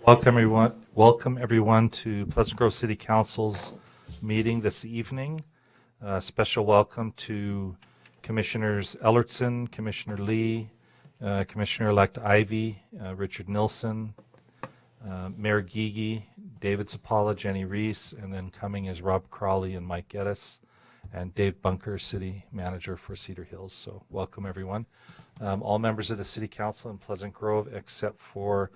Welcome everyone to Pleasant Grove City Council's meeting this evening. Special welcome to Commissioners Ellertson, Commissioner Lee, Commissioner-elect Ivy, Richard Nilsson, Mayor Gigi, David Zapala, Jenny Reese, and then coming is Rob Crawley and Mike Geddes, and Dave Bunker, City Manager for Cedar Hills. So welcome everyone. All members of the City Council in Pleasant Grove except for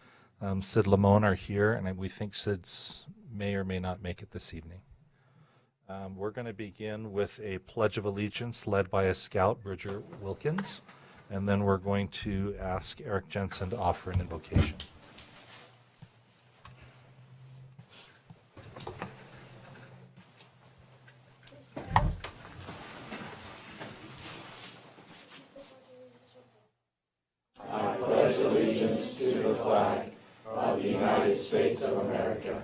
Sid Lamone are here, and we think Sid's may or may not make it this evening. We're going to begin with a Pledge of Allegiance led by a Scout, Bridger Wilkins, and then we're going to ask Eric Jensen to offer an invocation. I pledge allegiance to the flag of the United States of America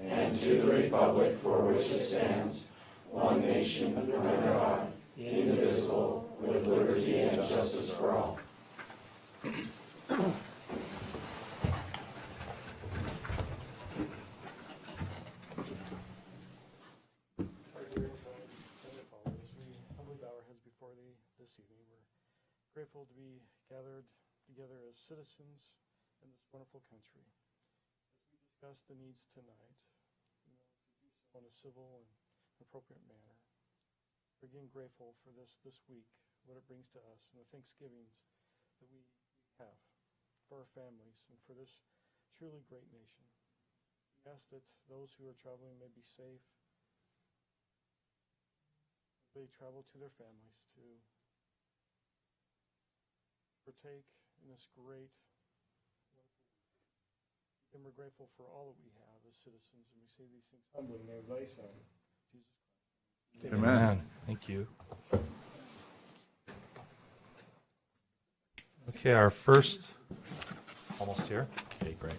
and to the republic for which it stands, one nation under God, indivisible, with liberty and justice for all. We're grateful to be gathered together as citizens in this wonderful country. As we discuss the needs tonight, to do so in a civil and appropriate manner. We're again grateful for this week, what it brings to us, and the Thanksgivings that we have for our families and for this truly great nation. We ask that those who are traveling may be safe as they travel to their families to partake in this great, and we're grateful for all that we have as citizens, and we say these things humbly in the name of thy Son, Jesus Christ. Amen. Thank you. Okay, our first, almost here. Okay, great.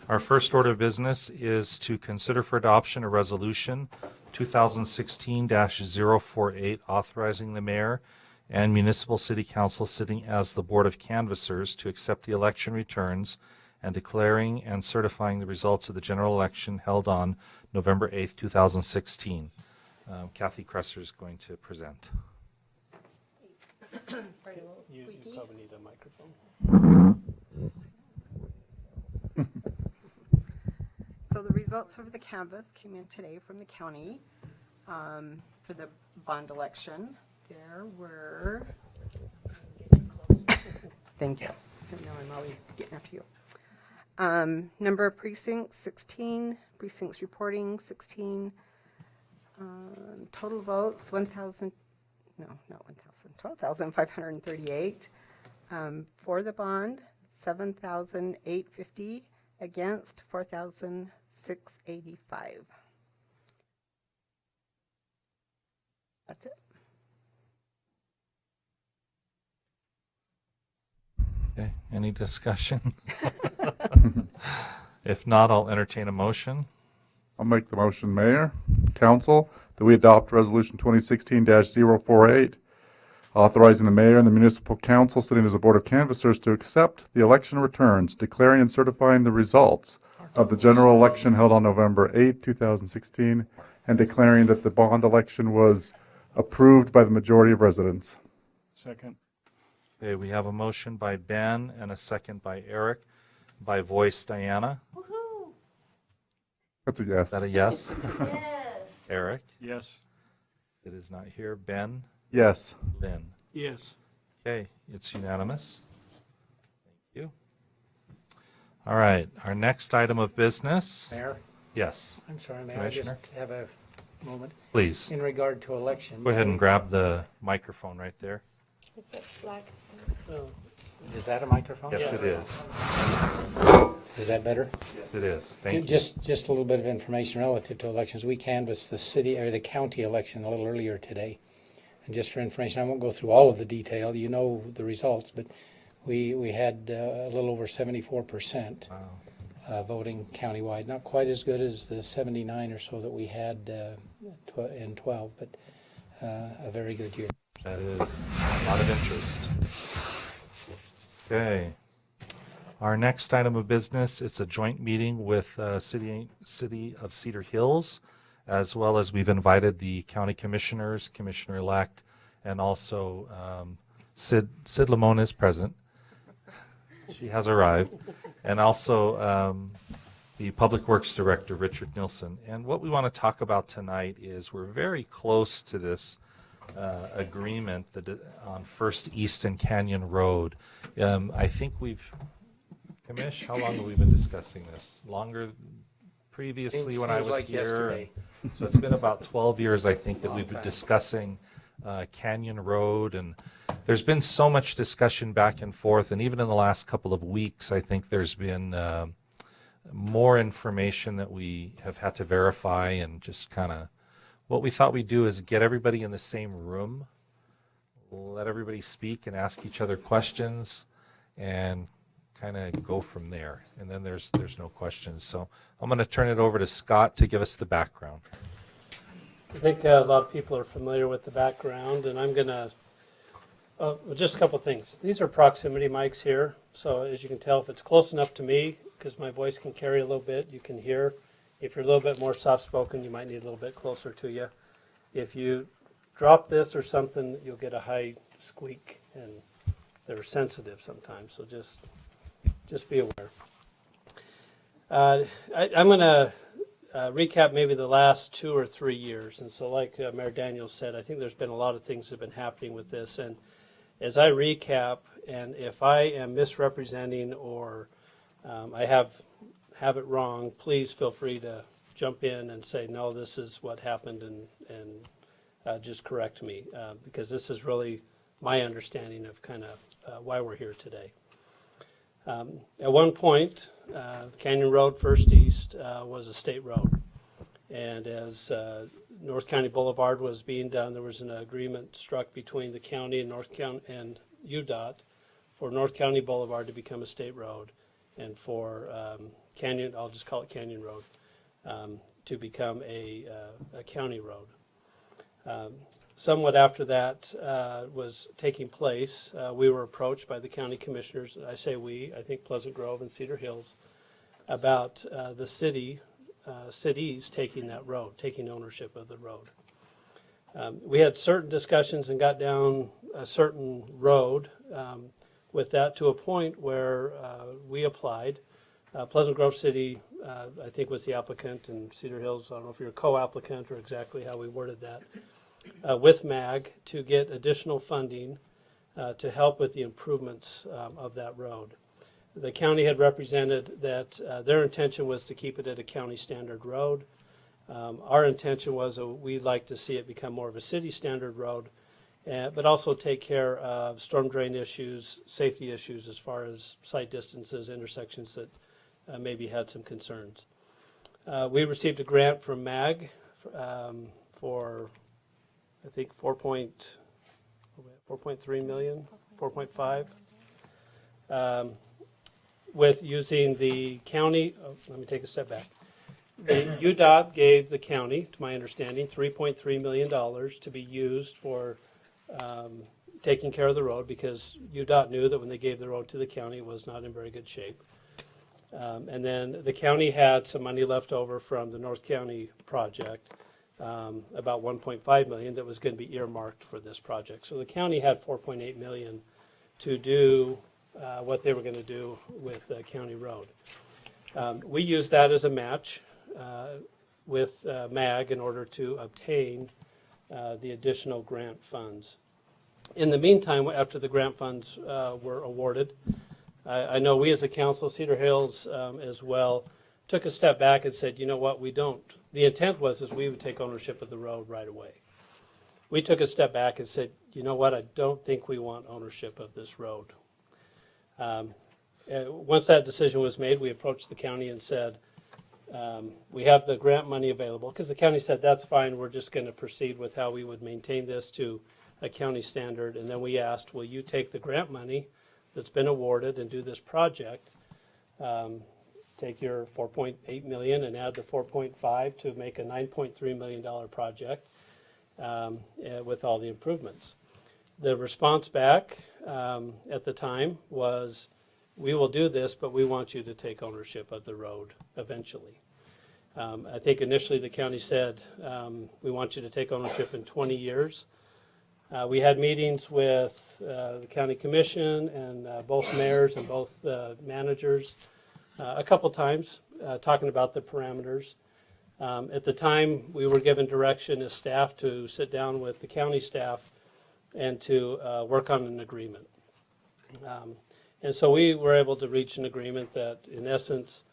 Our first order of business is to consider for adoption a resolution 2016-048 authorizing the mayor and municipal city council sitting as the board of canvassers to accept the election returns and declaring and certifying the results of the general election held on November 8th, 2016. Kathy Kresser is going to present. You probably need a microphone. So the results of the canvass came in today from the county for the bond election. There were, thank you. I know I'm always getting after you. Number of precincts, 16. Precincts reporting, 16. Total votes, 12,538. For the bond, 7,850. Against, 4,685. That's it. Okay, any discussion? If not, I'll entertain a motion. I'll make the motion, Mayor, Council, that we adopt Resolution 2016-048, authorizing the mayor and the municipal council sitting as a board of canvassers to accept the election returns, declaring and certifying the results of the general election held on November 8, 2016, and declaring that the bond election was approved by the majority of residents. Second. Okay, we have a motion by Ben and a second by Eric. By voice, Diana. Woohoo! That's a yes. Is that a yes? Yes. Eric? Yes. It is not here. Ben? Yes. Lynn? Yes. Okay, it's unanimous. Thank you. All right, our next item of business. Mayor, Yes, I'm sorry, Mayor, I just Commissioner? have a moment. please. In regard to elections. Go ahead and grab the microphone right there. Is it black? Oh, is that a microphone? Yes, it is. Is that better? Yes, it is. Thank you. Just a little bit of information relative to elections. We canvassed the city or the county election a little earlier today. And just for information, I won't go through all of the detail. You know the results, but we had a little over 74% Wow. voting countywide. Not quite as good as the 79 or so that we had in 12, but a very good year. That is a lot of interest. Okay. Our next item of business, it's a joint meeting with City of Cedar Hills, as well as we've invited the county commissioners, Commissioner-elect, and also Sid Lamone is present. She has arrived. And also the Public Works Director, Richard Nilsson. And what we want to talk about tonight is we're very close to this agreement on First Easton Canyon Road. I think Commish, how long have we been discussing this? Longer previously when I was like here? yesterday. So it's been about 12 years, I think, that we've been discussing Canyon Road, and there's been so much discussion back and forth, and even in the last couple of weeks, I think there's been more information that we have had to verify, and just kind of what we thought we'd do is get everybody in the same room, let everybody speak and ask each other questions, and kind of go from there. And then there's no questions. So I'm going to turn it over to Scott to give us the background. I think a lot of people are familiar with the background, and I'm going to, just a couple things. These are proximity mics here, so as you can tell, if it's close enough to me, because my voice can carry a little bit, you can hear. If you're a little bit more soft-spoken, you might need a little bit closer to you. If you drop this or something, you'll get a high squeak, and they're sensitive sometimes, so just be aware. I'm going to recap maybe the last 2 or 3 years. And so like Mayor Daniels said, I think there's been a lot of things that have been happening with this. And as I recap, and if I am misrepresenting or I have it wrong, please feel free to jump in and say, no, this is what happened, and just correct me, because this is really my understanding of kind of why we're here today. At one point, Canyon Road First East was a state road, and as North County Boulevard was being done, there was an agreement struck between the county and North County and UDOT for North County Boulevard to become a state road, and for Canyon, I'll just call it Canyon Road, to become a county road. Somewhat after that was taking place, we were approached by the county commissioners, I say we, I think Pleasant Grove and Cedar Hills, about the cities taking that road, taking ownership of the road. We had certain discussions and got down a certain road with that to a point where we applied. Pleasant Grove City, I think, was the applicant, and Cedar Hills, I don't know if you're a co-applicant or exactly how we worded that, with MAG to get additional funding to help with the improvements of that road. The county had represented that their intention was to keep it at a county standard road. Our intention was we'd like to see it become more of a city standard road, but also take care of storm drain issues, safety issues as far as sight distances, intersections that maybe had some concerns. We received a grant from MAG for, I think, 4.3 million, 4.5, with using the county. Let me take a step back. The UDOT gave the county, to my understanding, $3.3 million to be used for taking care of the road, because UDOT knew that when they gave the road to the county, it was not in very good shape. And then the county had some money left over from the North County project, about 1.5 million, that was going to be earmarked for this project. So the county had 4.8 million to do what they were going to do with County Road. We used that as a match with MAG in order to obtain the additional grant funds. In the meantime, after the grant funds were awarded, I know we as a council, Cedar Hills as well, took a step back and said, you know what, we don't. The intent was we would take ownership of the road right away. We took a step back and said, you know what, I don't think we want ownership of this road. Once that decision was made, we approached the county and said, we have the grant money available, because the county said, that's fine, we're just going to proceed with how we would maintain this to a county standard. And then we asked, will you take the grant money that's been awarded and do this project? Take your 4.8 million and add the 4.5 to make a $9.3 million project with all the improvements. The response back at the time was, we will do this, but we want you to take ownership of the road eventually. I think initially the county said, we want you to take ownership in 20 years. We had meetings with the county commission and both mayors and both managers a couple times, talking about the parameters. At the time, we were given direction as staff to sit down with the county staff and to work on an agreement. And so we were able to reach an agreement that, in essence,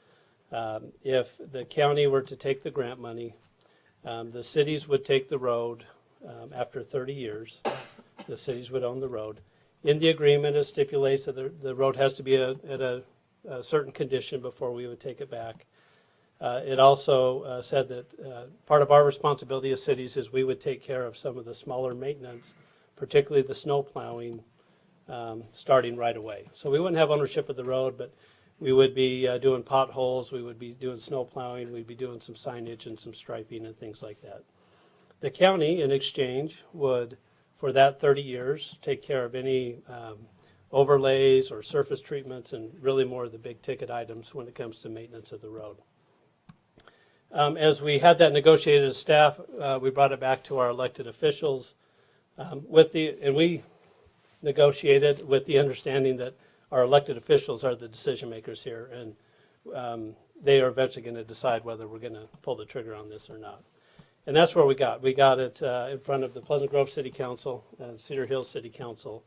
if the county were to take the grant money, the cities would take the road after 30 years. The cities would own the road. In the agreement, it stipulates that the road has to be at a certain condition before we would take it back. It also said that part of our responsibility as cities is we would take care of some of the smaller maintenance, particularly the snow plowing, starting right away. So we wouldn't have ownership of the road, but we would be doing potholes, we would be doing snow plowing, we'd be doing some signage and some striping and things like that. The county, in exchange, would, for that 30 years, take care of any overlays or surface treatments and really more of the big ticket items when it comes to maintenance of the road. As we had that negotiated as staff, we brought it back to our elected officials and we negotiated with the understanding that our elected officials are the decision makers here, and they are eventually going to decide whether we're going to pull the trigger on this or not. And that's where we got. We got it in front of the Pleasant Grove City Council and Cedar Hills City Council.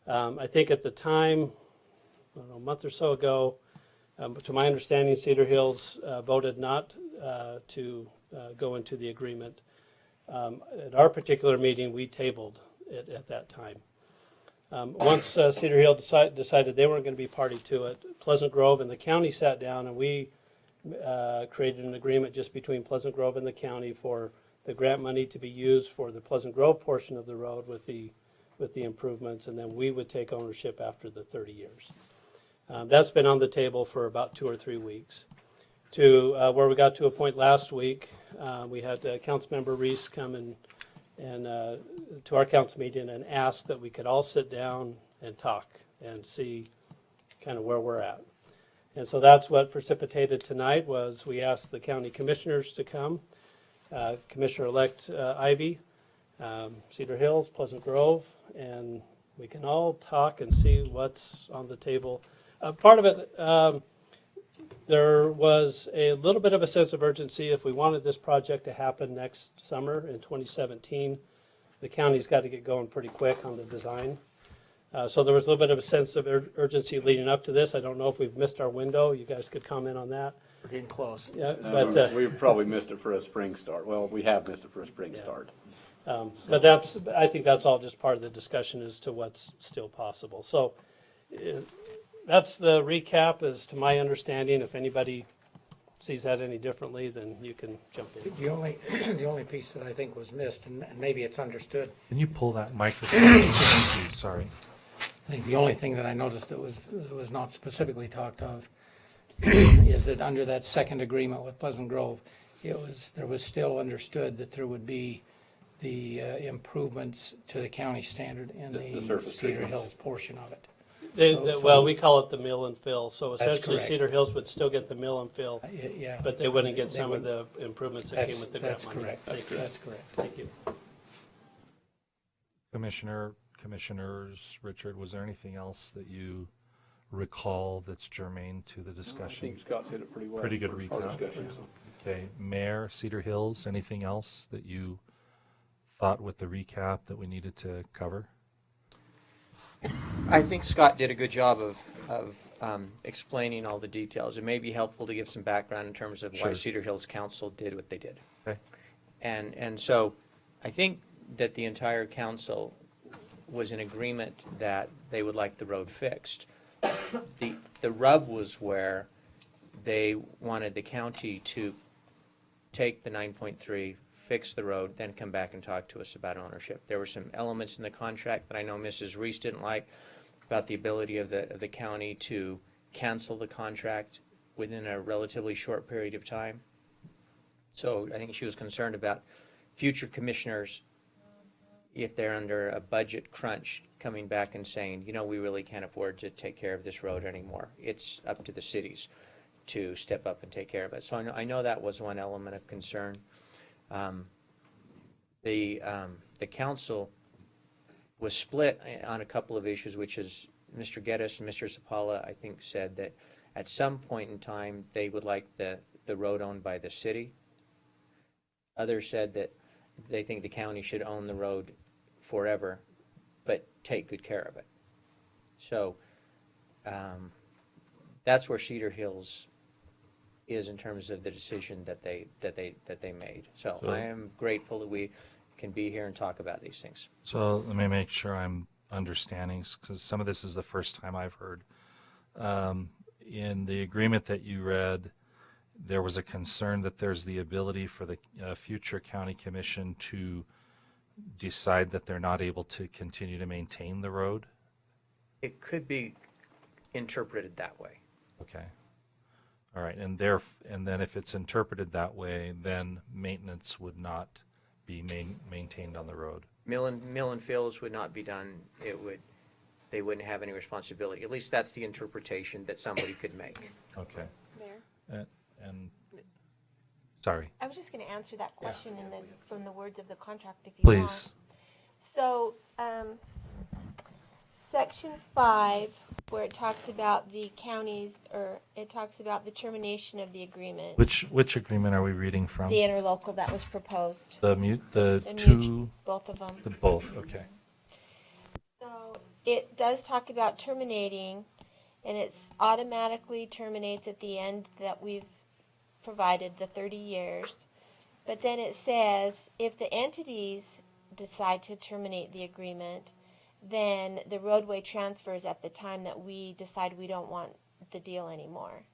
I think at the time, I don't know, a month or so ago, to my understanding, Cedar Hills voted not to go into the agreement. At our particular meeting, we tabled it at that time. Once Cedar Hill decided they weren't going to be party to it, Pleasant Grove and the county sat down and we created an agreement just between Pleasant Grove and the county for the grant money to be used for the Pleasant Grove portion of the road with the improvements, and then we would take ownership after the 30 years. That's been on the table for about 2 or 3 weeks. To where we got to a point last week, we had Councilmember Reese come and to our council meeting and ask that we could all sit down and talk and see kind of where we're at. And so that's what precipitated tonight was we asked the county commissioners to come, Commissioner-elect Ivy, Cedar Hills, Pleasant Grove, and we can all talk and see what's on the table. Part of it, there was a little bit of a sense of urgency. If we wanted this project to happen next summer in 2017, the county's got to get going pretty quick on the design. So there was a little bit of a sense of urgency leading up to this. I don't know if we've missed our window. You guys could comment on that. We're getting close. Yeah, No, but we've probably missed it for a spring start. Well, we have missed it for a spring start. but I think that's all just part of the discussion as to what's still possible. So that's the recap as to my understanding. If anybody sees that any differently, then you can jump in. The only piece that I think was missed, and maybe it's understood, Can you pull that microphone? Thank you, sorry. I think the only thing that I noticed that was not specifically talked of is that under that second agreement with Pleasant Grove, there was still understood that there would be the improvements to the county standard in The the surface Cedar treatments. Hills portion of it. Well, we call it the mill and fill. So That's essentially correct. Cedar Hills would still get the mill and fill, Yeah. but they wouldn't get They some of wouldn't. the improvements that came with the grant That's money. correct. Thank you. That's correct. Thank you. Commissioners, Richard, was there anything else that you recall that's germane to the I discussion? think Scott did it pretty well. Pretty good for our recap. discussion, so. Okay, Mayor, Cedar Hills, anything else that you thought with the recap that we needed to cover? I think Scott did a good job of explaining all the details. It may be helpful to give some background in terms of why Sure. Cedar Hills Council did what they did. Okay. And so I think that the entire council was in agreement that they would like the road fixed. The rub was where they wanted the county to take the 9.3, fix the road, then come back and talk to us about ownership. There were some elements in the contract that I know Mrs. Reese didn't like about the ability of the county to cancel the contract within a relatively short period of time. So I think she was concerned about future commissioners if they're under a budget crunch, coming back and saying, you know, we really can't afford to take care of this road anymore. It's up to the cities to step up and take care of it. So I know that was one element of concern. The council was split on a couple of issues, which is Mr. Geddes and Mr. Zapala, I think, said that at some point in time, they would like the road owned by the city. Others said that they think the county should own the road forever, but take good care of it. So that's where Cedar Hills is in terms of the decision that they made. So I am grateful that we can be here and talk about these things. So let me make sure I'm understanding, because some of this is the first time I've heard. In the agreement that you read, there was a concern that there's the ability for the future county commission to decide that they're not able to continue to maintain the road? It could be interpreted that way. Okay. All right, and then if it's interpreted that way, then maintenance would not be maintained on the road. Mill and fills would not be done. They wouldn't have any responsibility. At least that's the interpretation that somebody could make. Okay. Mayor? And sorry, I was just going to answer that question from the words of the contract, if you want. please. So, Section 5, where it talks about the counties, or it talks about the termination of the agreement. Which agreement are we reading from? The interlocal that was proposed. The The two, both of them. the both, okay. So it does talk about terminating, and it's automatically terminates at the end that we've provided, the 30 years. But then it says if the entities decide to terminate the agreement, then the roadway transfers at the time that we decide we don't want the deal anymore.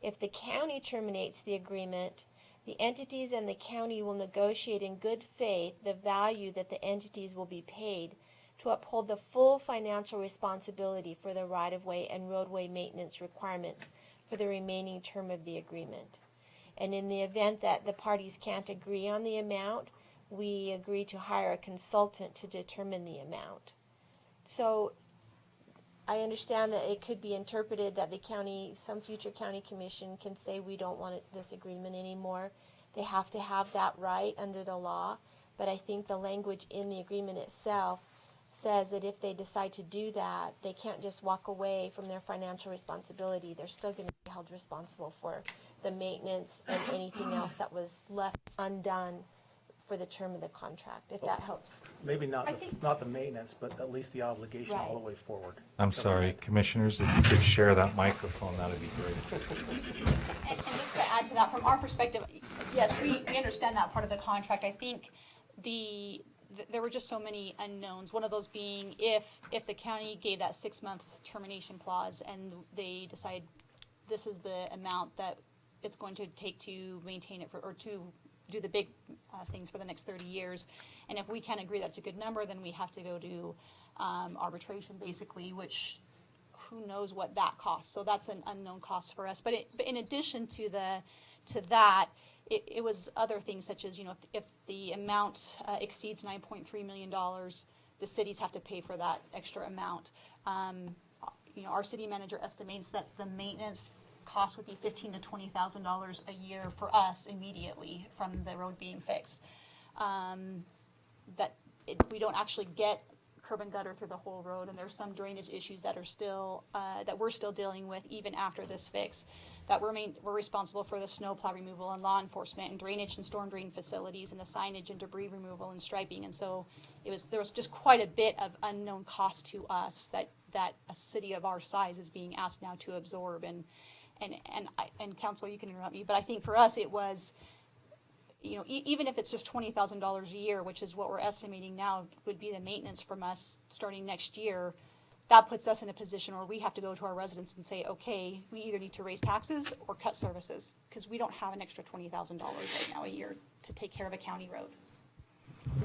If the county terminates the agreement, the entities and the county will negotiate in good faith the value that the entities will be paid to uphold the full financial responsibility for the right-of-way and roadway maintenance requirements for the remaining term of the agreement. And in the event that the parties can't agree on the amount, we agree to hire a consultant to determine the amount. So I understand that it could be interpreted that the county, some future county commission can say we don't want this agreement anymore. They have to have that right under the law, but I think the language in the agreement itself says that if they decide to do that, they can't just walk away from their financial responsibility. They're still going to be held responsible for the maintenance and anything else that was left undone for the term of the contract, if that helps. Maybe not the maintenance, but at least the obligation all the way forward. I'm sorry, commissioners, if you could share that microphone, that would be great. And just to add to that, from our perspective, yes, we understand that part of the contract. I think there were just so many unknowns. One of those being if the county gave that 6-month termination clause and they decide this is the amount that it's going to take to maintain it or to do the big things for the next 30 years. And if we can't agree that's a good number, then we have to go to arbitration, basically, which who knows what that costs. So that's an unknown cost for us. But in addition to that, it was other things such as, if the amount exceeds $9.3 million, the cities have to pay for that extra amount. Our city manager estimates that the maintenance cost would be $15,000 to $20,000 a year for us immediately from the road being fixed. We don't actually get curb and gutter through the whole road, and there's some drainage issues that are still that we're still dealing with even after this fix. That we're responsible for the snow plow removal and law enforcement and drainage and storm drain facilities and the signage and debris removal and striping. And so there was just quite a bit of unknown cost to us that a city of our size is being asked now to absorb. And council, you can interrupt me, but I think for us it was, even if it's just $20,000 a year, which is what we're estimating now would be the maintenance from us starting next year, that puts us in a position where we have to go to our residents and say, okay, we either need to raise taxes or cut services, because we don't have an extra $20,000 right now a year to take care of a county road.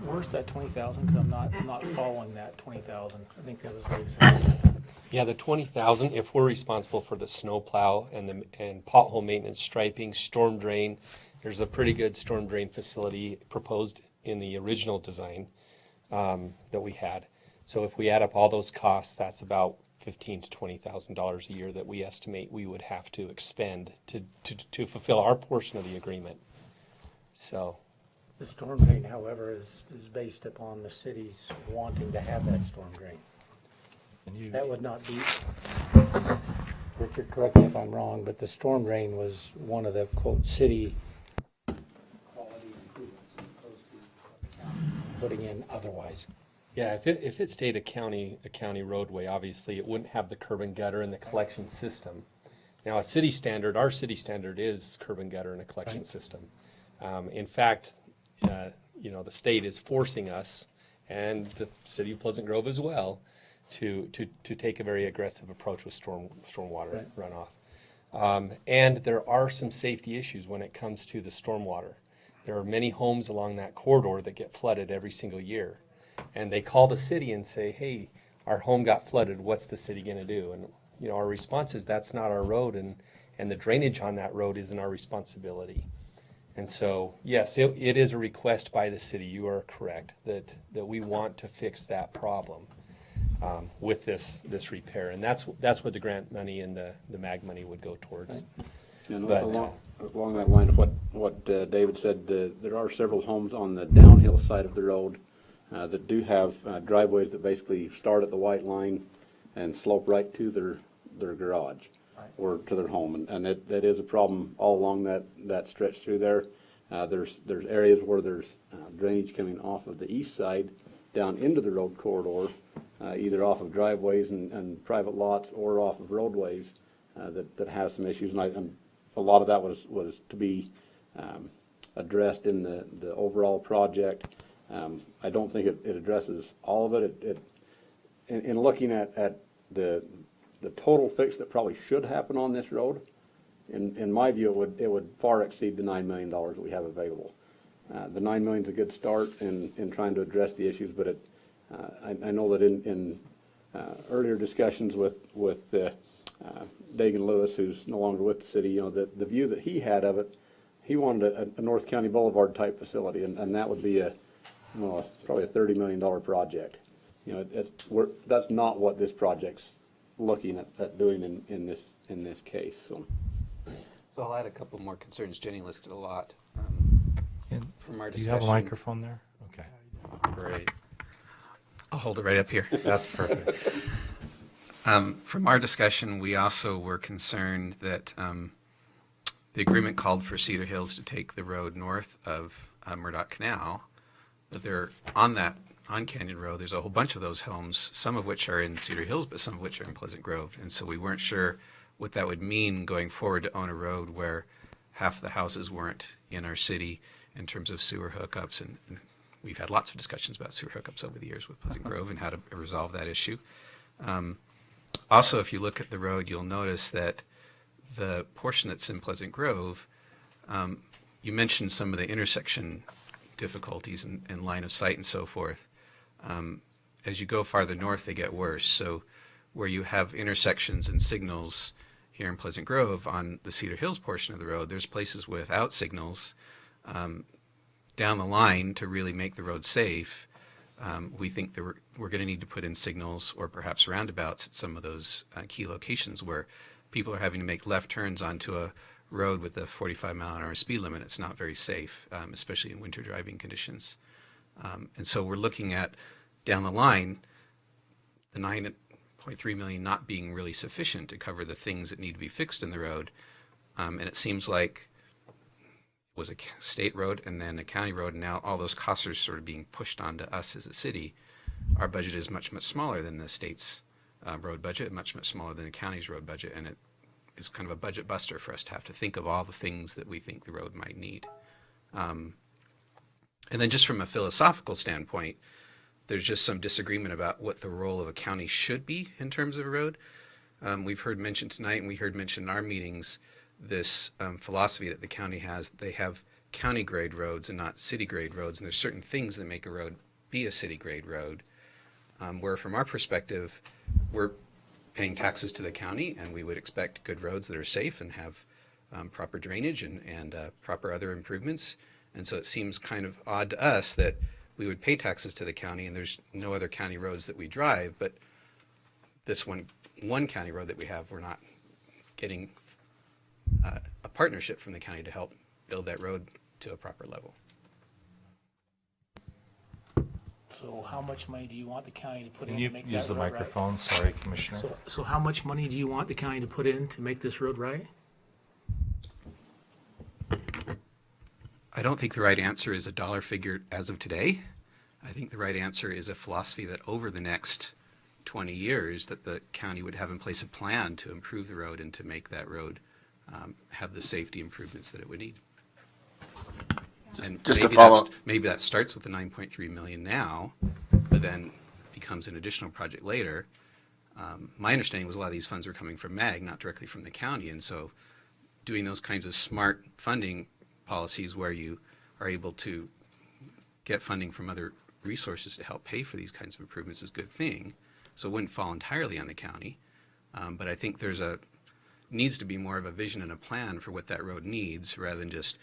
Where's that 20,000? Because I'm not following that 20,000. I think that was what you said. Yeah, the 20,000, if we're responsible for the snow plow and pothole maintenance, striping, storm drain, there's a pretty good storm drain facility proposed in the original design. that we had. So if we add up all those costs, that's about $15,000 to $20,000 a year that we estimate we would have to expend to fulfill our portion of the agreement. So, The storm drain, however, is based upon the city's wanting to have that storm drain. And you, That would not be, Richard, correct me if I'm wrong, but the storm drain was one of the, quote, city quality improvements as opposed to what the county putting in otherwise. yeah, if it stayed a county roadway, obviously it wouldn't have the curb and gutter and the collection system. Now, our city standard is curb and gutter and a collection system. In fact, the state is forcing us, and the city of Pleasant Grove as well, to take a very aggressive approach with stormwater runoff. And there are some safety issues when it comes to the stormwater. There are many homes along that corridor that get flooded every single year. And they call the city and say, hey, our home got flooded, what's the city gonna do? And our response is, that's not our road, and the drainage on that road isn't our responsibility. And so, yes, it is a request by the city, you are correct, that we want to fix that problem with this repair. And that's what the grant money and the MAG money would go towards. But, along that line of what David said, there are several homes on the downhill side of the road that do have driveways that basically start at the white line and slope right to their garage or to their home, and that is a problem all along that stretch through there. There's areas where there's drainage coming off of the east side down into the road corridor, either off of driveways and private lots or off of roadways that has some issues, and a lot of that was to be addressed in the overall project. I don't think it addresses all of it. In looking at the total fix that probably should happen on this road, in my view, it would far exceed the $9 million that we have available. The $9 million is a good start in trying to address the issues, but I know that in earlier discussions with Dagan Lewis, who's no longer with the city, the view that he had of it, he wanted a North County Boulevard type facility, and that would be probably a $30 million project. That's not what this project's looking at doing in this case. So I'll add a couple more concerns. Jenny listed a lot from our do discussion. you have a microphone there? Okay, great. I'll hold it right up here. That's perfect. From our discussion, we also were concerned that the agreement called for Cedar Hills to take the road north of Murdoch Canal, but they're on Canyon Road, there's a whole bunch of those homes, some of which are in Cedar Hills, but some of which are in Pleasant Grove. And so we weren't sure what that would mean going forward to own a road where half the houses weren't in our city in terms of sewer hookups. And we've had lots of discussions about sewer hookups over the years with Pleasant Grove and how to resolve that issue. Also, if you look at the road, you'll notice that the portion that's in Pleasant Grove, you mentioned some of the intersection difficulties and line of sight and so forth. As you go farther north, they get worse. So where you have intersections and signals here in Pleasant Grove on the Cedar Hills portion of the road, there's places without signals down the line to really make the road safe. We think that we're going to need to put in signals or perhaps roundabouts at some of those key locations where people are having to make left turns onto a road with a 45-mile-an-hour speed limit. It's not very safe, especially in winter driving conditions. And so we're looking at, down the line, the $9.3 million not being really sufficient to cover the things that need to be fixed in the road. And it seems like it was a state road and then a county road, and now all those costs are sort of being pushed onto us as a city. Our budget is much, much smaller than the state's road budget, much, much smaller than the county's road budget, and it is kind of a budget buster for us to have to think of all the things that we think the road might need. And then just from a philosophical standpoint, there's just some disagreement about what the role of a county should be in terms of a road. We've heard mentioned tonight, and we heard mentioned in our meetings, this philosophy that the county has. They have county grade roads and not city grade roads, and there's certain things that make a road be a city grade road. Where from our perspective, we're paying taxes to the county, and we would expect good roads that are safe and have proper drainage and proper other improvements. And so it seems kind of odd to us that we would pay taxes to the county, and there's no other county roads that we drive, but this one county road that we have, we're not getting a partnership from the county to help build that road to a proper level. So how much money do you want the county to put in Can to you make use that the road right? microphone? Sorry, Commissioner. So how much money do you want the county to put in to make this road right? I don't think the right answer is a dollar figure as of today. I think the right answer is a philosophy that over the next 20 years that the county would have in place a plan to improve the road and to make that road have the safety improvements that it would need. And just to maybe follow- maybe that starts with the 9.3 million now, but then becomes an additional project later. My understanding was a lot of these funds were coming from MAG, not directly from the county, and so doing those kinds of smart funding policies where you are able to get funding from other resources to help pay for these kinds of improvements is a good thing. So it wouldn't fall entirely on the county, but I think needs to be more of a vision and a plan for what that road needs, rather than just,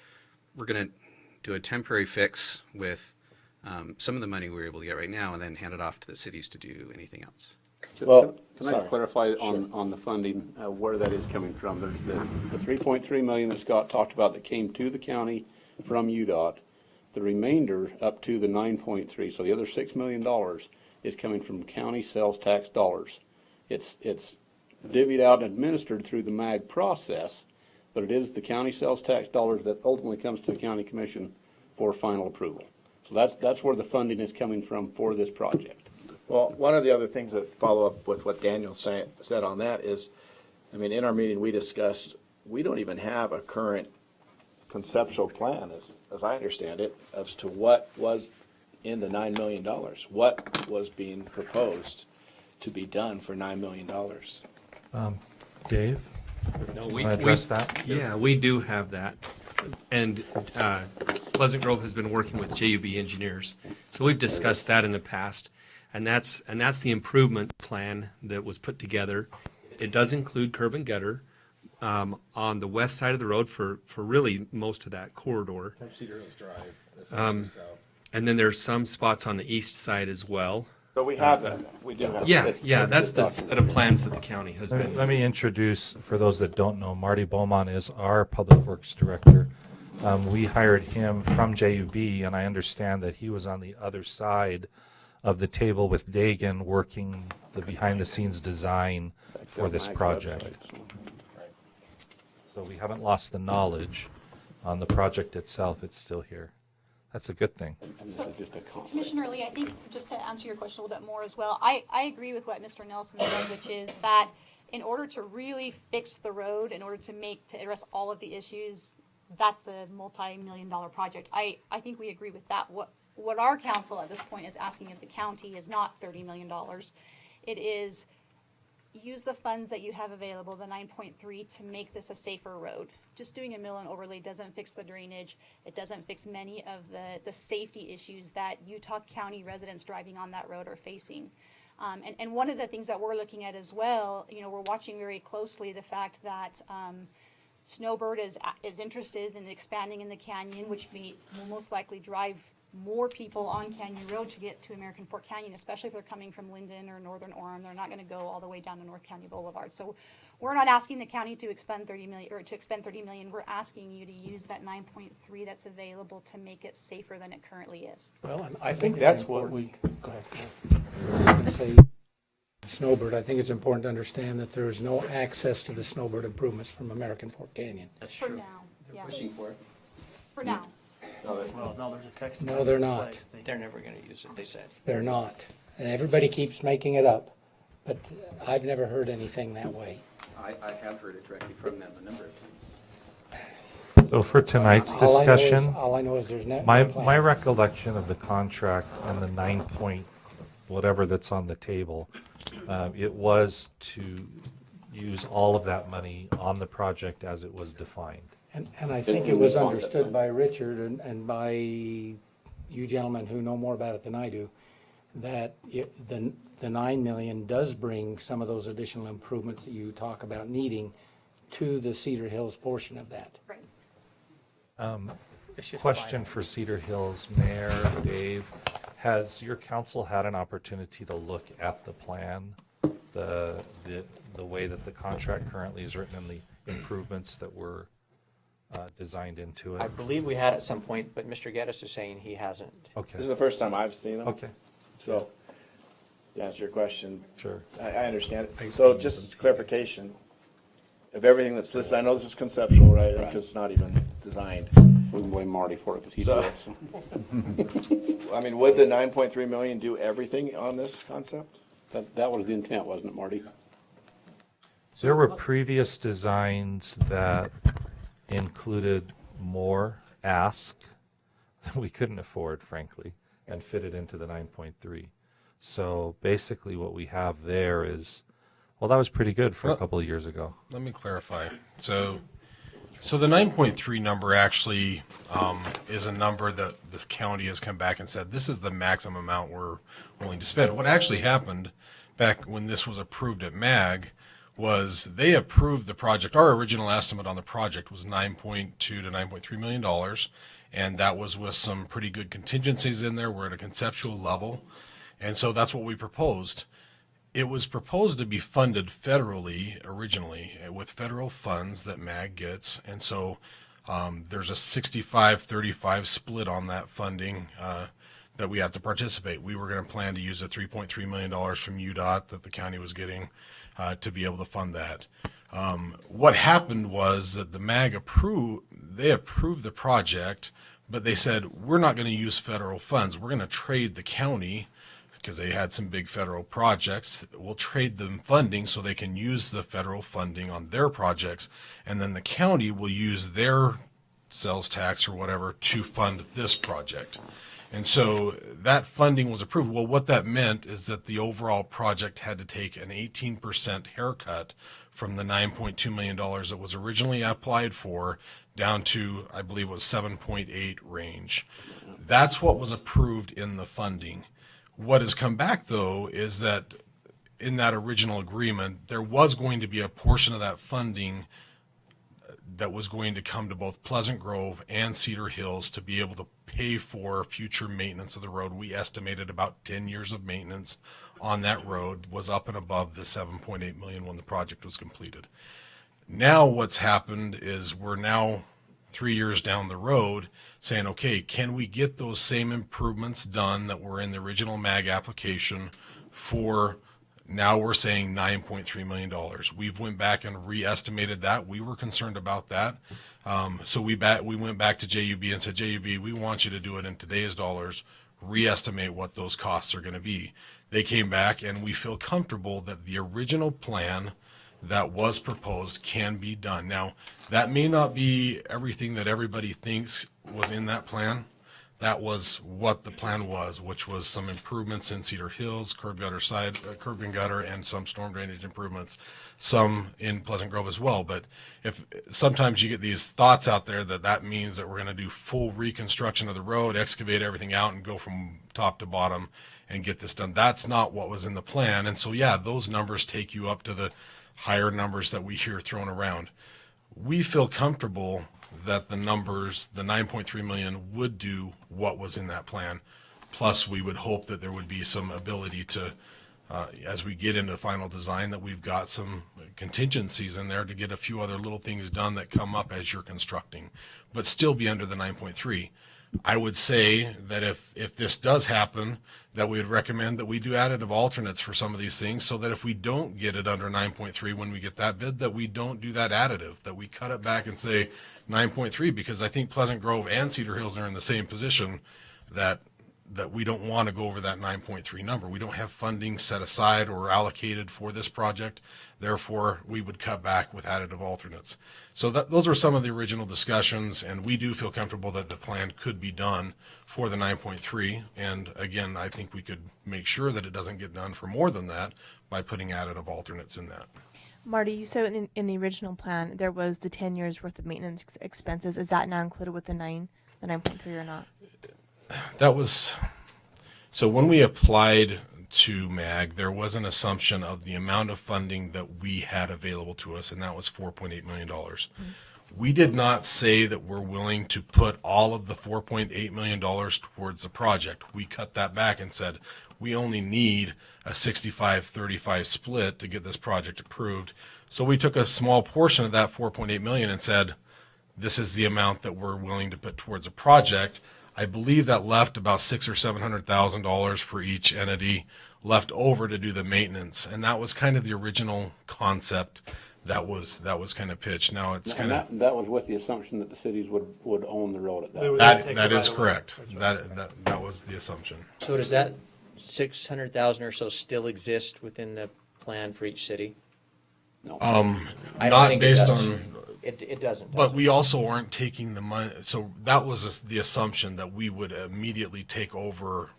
we're going to do a temporary fix with some of the money we're able to get right now and then hand it off to the cities to do anything else. Well, can I just clarify on the funding, where that is coming from? There's the 3.3 million that Scott talked about that came to the county from UDOT. The remainder up to the 9.3, so the other $6 million is coming from county sales tax dollars. It's divvied out and administered through the MAG process, but it is the county sales tax dollars that ultimately comes to the county commission for final approval. So that's where the funding is coming from for this project. Well, one of the other things that follow up with what Daniel said on that is, I mean, in our meeting, we discussed, we don't even have a current conceptual plan, as I understand it, as to what was in the $9 million. What was being proposed to be done for $9 million? Dave? No, Want to address that? Yeah, we do have that. And Pleasant Grove has been working with JUB engineers. So we've discussed that in the past. And that's the improvement plan that was put together. It does include curb and gutter on the west side of the road for really most of that corridor. From Cedar Hills Drive, essentially south. And then there's some spots on the east side as well. So we have that, we do have. Yeah, that's the set of plans that the county has been. Let me introduce, for those that don't know, Marty Beaumont is our Public Works Director. We hired him from JUB, and I understand that he was on the other side of the table with Dagan working the behind-the-scenes design for this project. So we haven't lost the knowledge on the project itself. It's still here. That's a good thing. So, Commissioner Lee, I think just to answer your question a little bit more as well, I agree with what Mr. Nelson said, which is that in order to really fix the road, in order to address all of the issues, that's a multi-million-dollar project. I think we agree with that. What our council at this point is asking of the county is not $30 million. It is use the funds that you have available, the 9.3, to make this a safer road. Just doing a mill and overlay doesn't fix the drainage. It doesn't fix many of the safety issues that Utah County residents driving on that road are facing. And one of the things that we're looking at as well, we're watching very closely the fact that Snowbird is interested in expanding in the canyon, which will most likely drive more people on Canyon Road to get to American Fork Canyon, especially if they're coming from Linden or Northern Orem. They're not going to go all the way down to North County Boulevard. So we're not asking the county to expend $30 million. We're asking you to use that 9.3 that's available to make it safer than it currently is. Well, and I think that's what we, go ahead. I was gonna say, Snowbird, I think it's important to understand that there is no access to the Snowbird improvements from American Fork Canyon. For now, yeah. Pushing for it. For now. Well, no, there's a text. No, they're not. They're never going to use it, they said. They're not. And everybody keeps making it up, but I've never heard anything that way. I have heard it directly from them a number of times. So for tonight's All I know is- discussion, All I know is there's no my plan. recollection of the contract and the 9 point whatever that's on the table, it was to use all of that money on the project as it was defined. And I think it was understood by Richard and by you gentlemen who know more about it than I do, that the 9 million does bring some of those additional improvements that you talk about needing to the Cedar Hills portion of that. Right. Question for Cedar Hills Mayor, Dave. Has your council had an opportunity to look at the plan, the way that the contract currently is written and the improvements that were designed into it? I believe we had at some point, but Mr. Geddes is saying he hasn't. Okay. This is the first time I've seen them. Okay, So, to answer your question, sure. I understand it. So just clarification, of everything that's listed, I know this is conceptual, right, because it's not even designed. We can blame Marty for it because he So- did it. So. I mean, would the 9.3 million do everything on this concept? That was the intent, wasn't it, Marty? There were previous designs that included more ask than we couldn't afford, frankly, and fitted into the 9.3. So basically what we have there is, well, that was pretty good for a couple of years ago. Let me clarify. So the 9.3 number actually is a number that the county has come back and said, this is the maximum amount we're willing to spend. What actually happened back when this was approved at MAG was they approved the project. Our original estimate on the project was $9.2 to $9.3 million, and that was with some pretty good contingencies in there. We're at a conceptual level, and so that's what we proposed. It was proposed to be funded federally originally with federal funds that MAG gets. And so there's a 65-35 split on that funding that we have to participate. We were going to plan to use the $3.3 million from UDOT that the county was getting to be able to fund that. What happened was that the MAG approved the project, but they said, we're not going to use federal funds. We're going to trade the county, because they had some big federal projects. We'll trade them funding so they can use the federal funding on their projects, and then the county will use their sales tax or whatever to fund this project. And so that funding was approved. Well, what that meant is that the overall project had to take an 18% haircut from the $9.2 million that was originally applied for down to, I believe it was 7.8 range. That's what was approved in the funding. What has come back, though, is that in that original agreement, there was going to be a portion of that funding that was going to come to both Pleasant Grove and Cedar Hills to be able to pay for future maintenance of the road. We estimated about 10 years of maintenance on that road was up and above the $7.8 million when the project was completed. Now what's happened is we're now 3 years down the road saying, okay, can we get those same improvements done that were in the original MAG application for, now we're saying $9.3 million. We've went back and re-estimated that. We were concerned about that. So we went back to JUB and said, JUB, we want you to do it in today's dollars, re-estimate what those costs are going to be. They came back, and we feel comfortable that the original plan that was proposed can be done. Now, that may not be everything that everybody thinks was in that plan. That was what the plan was, which was some improvements in Cedar Hills, curb and gutter, and some storm drainage improvements, some in Pleasant Grove as well. But if sometimes you get these thoughts out there that means that we're going to do full reconstruction of the road, excavate everything out, and go from top to bottom and get this done. That's not what was in the plan. And so, yeah, those numbers take you up to the higher numbers that we hear thrown around. We feel comfortable that the numbers, the 9.3 million, would do what was in that plan. Plus, we would hope that there would be some ability to, as we get into the final design, that we've got some contingencies in there to get a few other little things done that come up as you're constructing, but still be under the 9.3. I would say that if this does happen, that we would recommend that we do additive alternates for some of these things, so that if we don't get it under 9.3 when we get that bid, that we don't do that additive, that we cut it back and say 9.3, because I think Pleasant Grove and Cedar Hills are in the same position that we don't want to go over that 9.3 number. We don't have funding set aside or allocated for this project. Therefore, we would cut back with additive alternates. So those are some of the original discussions, and we do feel comfortable that the plan could be done for the 9.3. And again, I think we could make sure that it doesn't get done for more than that by putting additive alternates in that. Marty, you said in the original plan there was the 10 years worth of maintenance expenses. Is that now included with the 9.3 or not? That was, so when we applied to MAG, there was an assumption of the amount of funding that we had available to us, and that was $4.8 million. We did not say that we're willing to put all of the $4.8 million towards the project. We cut that back and said, we only need a 65-35 split to get this project approved. So we took a small portion of that 4.8 million and said, this is the amount that we're willing to put towards a project. I believe that left about $600,000 or $700,000 for each entity left over to do the maintenance. And that was kind of the original concept that was kind of pitched. Now it's kind of That was with the assumption that the cities would own the road at that point. that is correct. That was the assumption. So does that 600,000 or so still exist within the plan for each city? No. I don't Not think based it does. on. It doesn't. But we also aren't taking the money. So that was the assumption that we would immediately take over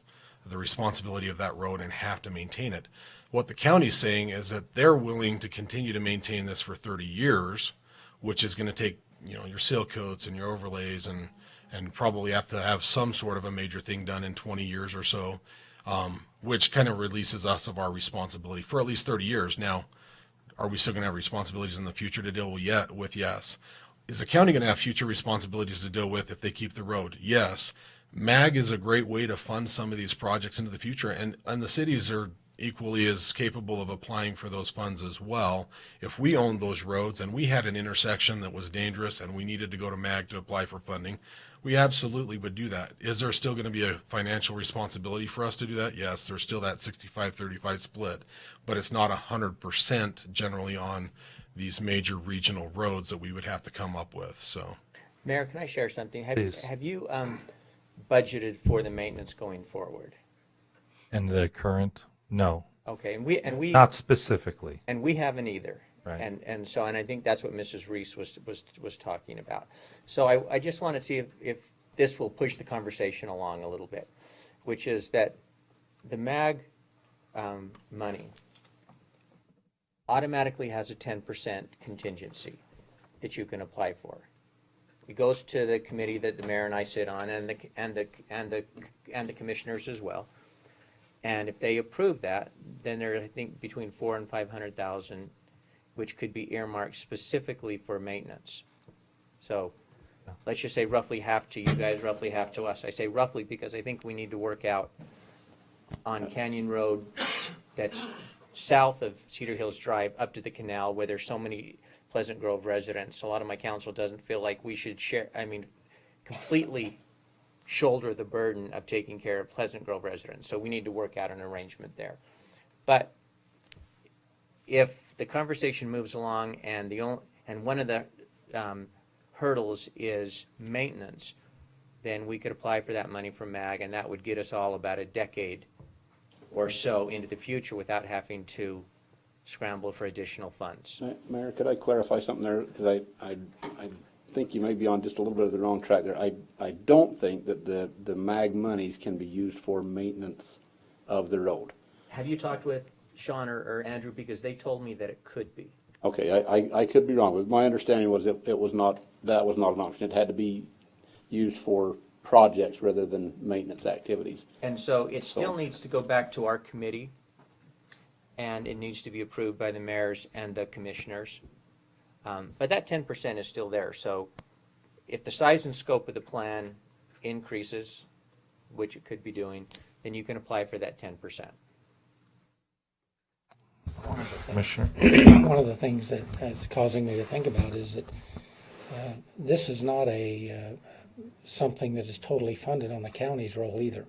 the responsibility of that road and have to maintain it. What the county's saying is that they're willing to continue to maintain this for 30 years, which is going to take, your seal coats and your overlays and probably have to have some sort of a major thing done in 20 years or so, which kind of releases us of our responsibility for at least 30 years. Now, are we still going to have responsibilities in the future to deal with? Yes. Is the county going to have future responsibilities to deal with if they keep the road? Yes. MAG is a great way to fund some of these projects into the future, and the cities are equally as capable of applying for those funds as well. If we owned those roads and we had an intersection that was dangerous and we needed to go to MAG to apply for funding, we absolutely would do that. Is there still going to be a financial responsibility for us to do that? Yes, there's still that 65-35 split, but it's not 100% generally on these major regional roads that we would have to come up with. So, Mayor, can I share something? Please. Have you budgeted for the maintenance going forward? And the current, no, Okay, and we not specifically. and we haven't either. Right. And so I think that's what Mrs. Reese was talking about. So I just want to see if this will push the conversation along a little bit, which is that the MAG money automatically has a 10% contingency that you can apply for. It goes to the committee that the mayor and I sit on, and the commissioners as well. And if they approve that, then there are, I think, between $400,000 and $500,000, which could be earmarked specifically for maintenance. So let's just say roughly half to you guys, roughly half to us. I say roughly because I think we need to work out on Canyon Road that's south of Cedar Hills Drive up to the canal where there's so many Pleasant Grove residents. A lot of my council doesn't feel like we should completely shoulder the burden of taking care of Pleasant Grove residents. So we need to work out an arrangement there. But if the conversation moves along and one of the hurdles is maintenance, then we could apply for that money from MAG, and that would get us all about a decade or so into the future without having to scramble for additional funds. Mayor, could I clarify something there? Because I think you may be on just a little bit of the wrong track there. I don't think that the MAG monies can be used for maintenance of the road. Have you talked with Sean or Andrew? Because they told me that it could be. Okay, I could be wrong, but my understanding was that was not an option. It had to be used for projects rather than maintenance activities. And so it still needs to go back to our committee, and it needs to be approved by the mayors and the commissioners. But that 10% is still there. So if the size and scope of the plan increases, which it could be doing, then you can apply for that 10%. Commissioner? One of the things that's causing me to think about is that this is not something that is totally funded on the county's role either.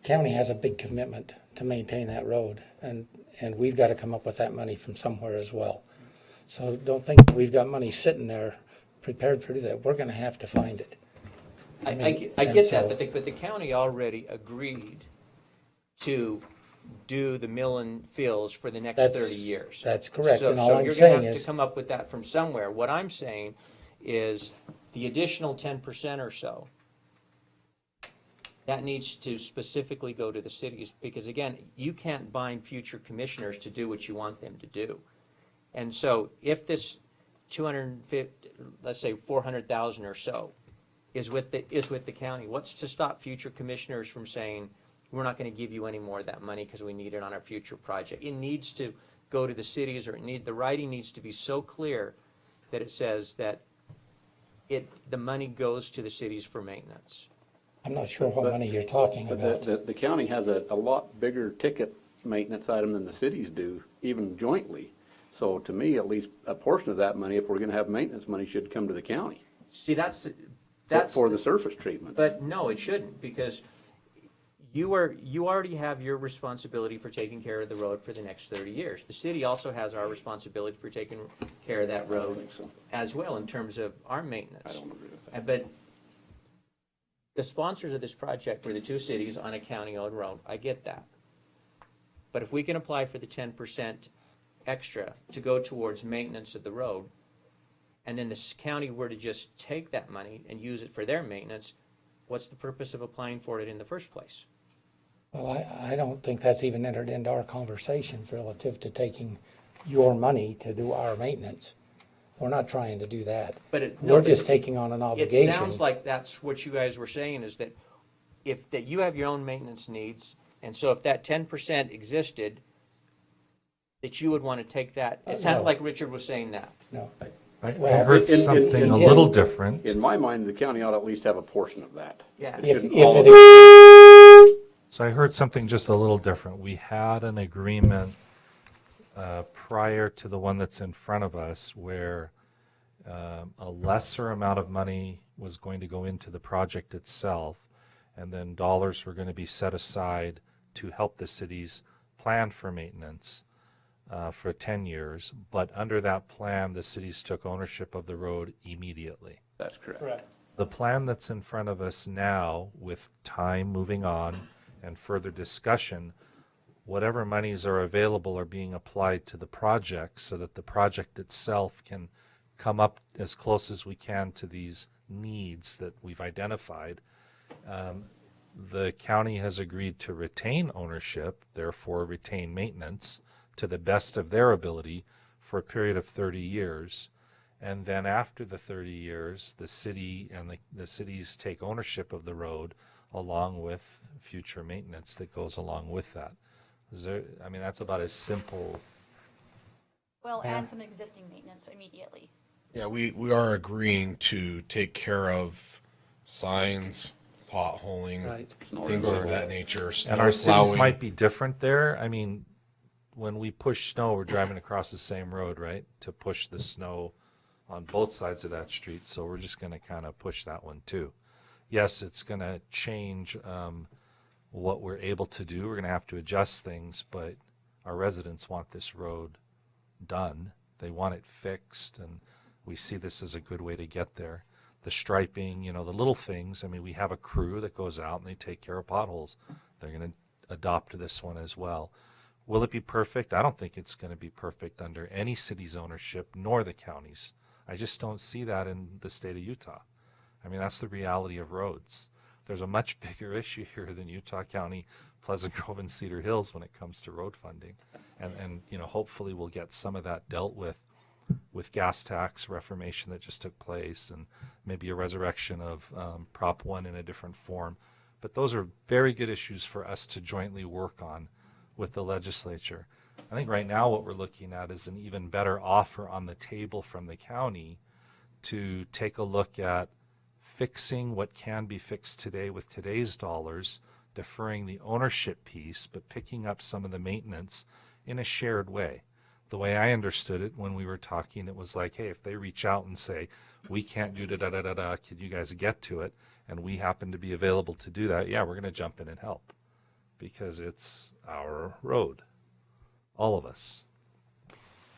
County has a big commitment to maintain that road, and we've got to come up with that money from somewhere as well. So don't think we've got money sitting there prepared to do that. We're going to have to find it. I get that, but the county already agreed to do the mill and fills for the next 30 years. That's correct. So, And all so I'm you're saying going to have is, to come up with that from somewhere. What I'm saying is the additional 10% or so, that needs to specifically go to the cities, because again, you can't bind future commissioners to do what you want them to do. And so if this 250, let's say 400,000 or so is with the county, what's to stop future commissioners from saying, we're not going to give you any more of that money because we need it on our future project? It needs to go to the cities, or the writing needs to be so clear that it says that the money goes to the cities for maintenance. I'm not sure what money you're talking But about. the county has a lot bigger ticket maintenance item than the cities do, even jointly. So to me, at least a portion of that money, if we're gonna have maintenance money, should come to the county. See, that's For the surface treatments. But no, it shouldn't, because you already have your responsibility for taking care of the road for the next 30 years. The city also has our responsibility for taking care of that road think so. as well in terms of our maintenance. I don't agree with that. But the sponsors of this project were the two cities on a county-owned road. I get that. But if we can apply for the 10% extra to go towards maintenance of the road, and then this county were to just take that money and use it for their maintenance, what's the purpose of applying for it in the first place? Well, I don't think that's even entered into our conversations relative to taking your money to do our maintenance. We're not trying to do that. We're just taking on an obligation. It sounds like that's what you guys were saying, is that that you have your own maintenance needs, and so if that 10% existed, that you would want to take that. It sounded like Richard was saying that. No. I heard something a little different. In my mind, the county ought to at least have a portion of that. Yeah. It If shouldn't it all is- So I heard something just a little different. We had an agreement prior to the one that's in front of us where a lesser amount of money was going to go into the project itself, and then dollars were going to be set aside to help the cities plan for maintenance for 10 years. But under that plan, the cities took ownership of the road immediately. That's correct. Correct. The plan that's in front of us now, with time moving on and further discussion, whatever monies are available are being applied to the project so that the project itself can come up as close as we can to these needs that we've identified. The county has agreed to retain ownership, therefore retain maintenance to the best of their ability for a period of 30 years. And then after the 30 years, the city and the cities take ownership of the road along with future maintenance that goes along with that. That's about as simple. Well, and some existing maintenance immediately. Yeah, we are agreeing to take care of signs, potholing, Right. things of that nature. And our snow cities plowing. might be different there. I mean, when we push snow, we're driving across the same road, right? To push the snow on both sides of that street. So we're just going to kind of push that one too. Yes, it's going to change what we're able to do. We're going to have to adjust things, but our residents want this road done. They want it fixed, and we see this as a good way to get there. The striping, the little things. I mean, we have a crew that goes out and they take care of potholes. They're going to adopt this one as well. Will it be perfect? I don't think it's going to be perfect under any city's ownership, nor the county's. I just don't see that in the state of Utah. I mean, that's the reality of roads. There's a much bigger issue here than Utah County, Pleasant Grove, and Cedar Hills when it comes to road funding. And hopefully we'll get some of that dealt with gas tax reformation that just took place, and maybe a resurrection of Prop 1 in a different form. But those are very good issues for us to jointly work on with the legislature. I think right now what we're looking at is an even better offer on the table from the county to take a look at fixing what can be fixed today with today's dollars, deferring the ownership piece, but picking up some of the maintenance in a shared way. The way I understood it when we were talking, it was like, hey, if they reach out and say, we can't do da-da-da-da-da, can you guys get to it? And we happen to be available to do that, yeah, we're going to jump in and help because it's our road. All of us.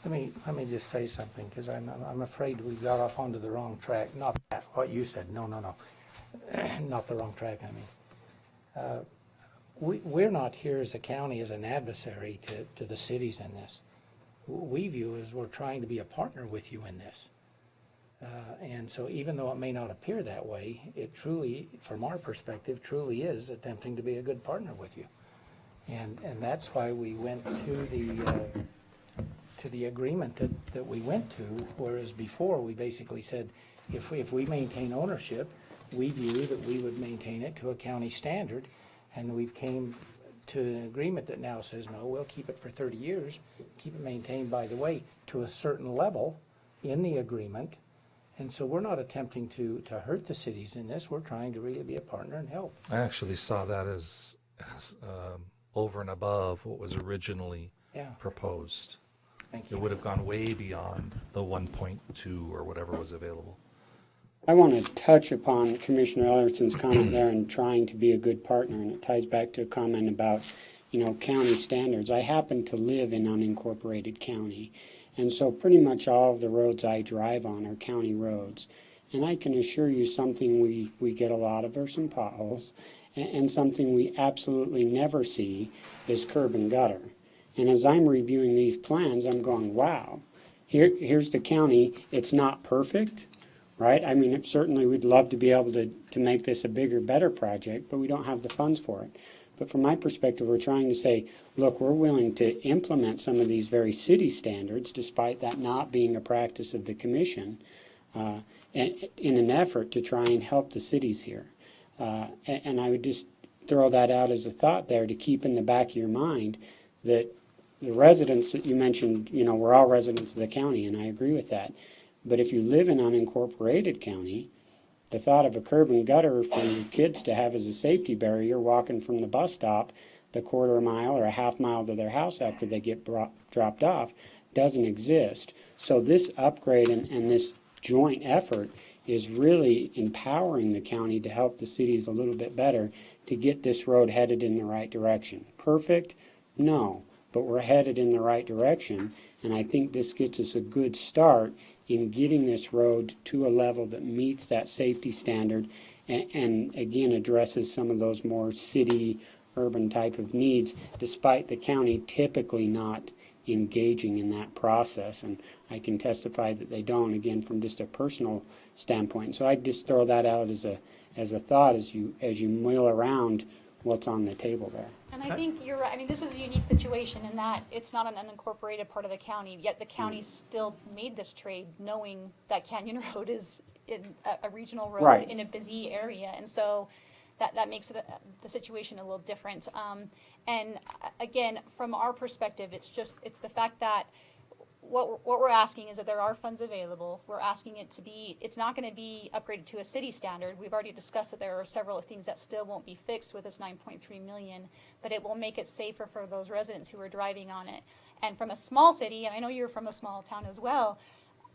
Let me just say something, because I'm afraid we got off onto the wrong track. Not that, what you said. No. Not the wrong track, I mean. We're not here as a county as an adversary to the cities in this. We view as we're trying to be a partner with you in this. And so even though it may not appear that way, it truly, from our perspective, truly is attempting to be a good partner with you. And that's why we went to the agreement that we went to, whereas before we basically said if we maintain ownership, we view that we would maintain it to a county standard, and we've came to an agreement that now says, no, we'll keep it for 30 years, keep it maintained, by the way, to a certain level in the agreement, And so we're not attempting to hurt the cities in this. We're trying to really be a partner and help. I actually saw that as over and above what was originally proposed. Thank you. It would have gone way beyond the 1.2 or whatever was available. I want to touch upon Commissioner Ellerson's comment there and trying to be a good partner, and it ties back to a comment about, county standards. I happen to live in unincorporated county, and so pretty much all of the roads I drive on are county roads. And I can assure you something we get a lot of are some potholes, and something we absolutely never see is curb and gutter. And as I'm reviewing these plans, I'm going, wow, here's the county. It's not perfect. Right? I mean, certainly we'd love to be able to make this a bigger, better project, but we don't have the funds for it. But from my perspective, we're trying to say, look, we're willing to implement some of these very city standards, despite that not being a practice of the commission, in an effort to try and help the cities here. And I would just throw that out as a thought there to keep in the back of your mind that the residents that you mentioned, we're all residents of the county, and I agree with that. But if you live in unincorporated county, the thought of a curb and gutter for your kids to have as a safety barrier walking from the bus stop the quarter mile or a half mile to their house after they get dropped off doesn't exist. So this upgrade and this joint effort is really empowering the county to help the cities a little bit better to get this road headed in the right direction. Perfect? No, but we're headed in the right direction, and I think this gets us a good start in getting this road to a level that meets that safety standard and again addresses some of those more city urban type of needs, despite the county typically not engaging in that process. And I can testify that they don't, again, from just a personal standpoint. So I'd just throw that out as a thought as you mill around what's on the table there. And I think you're right. I mean, this is a unique situation in that it's not an unincorporated part of the county, yet the county still made this trade knowing that Canyon Road is a regional road Right. in a busy area. And so that makes it the situation a little different. And again, from our perspective, it's the fact that what we're asking is that there are funds available. We're asking it's not going to be upgraded to a city standard. We've already discussed that there are several things that still won't be fixed with this $9.3 million, but it will make it safer for those residents who are driving on it. And from a small city, and I know you're from a small town as well,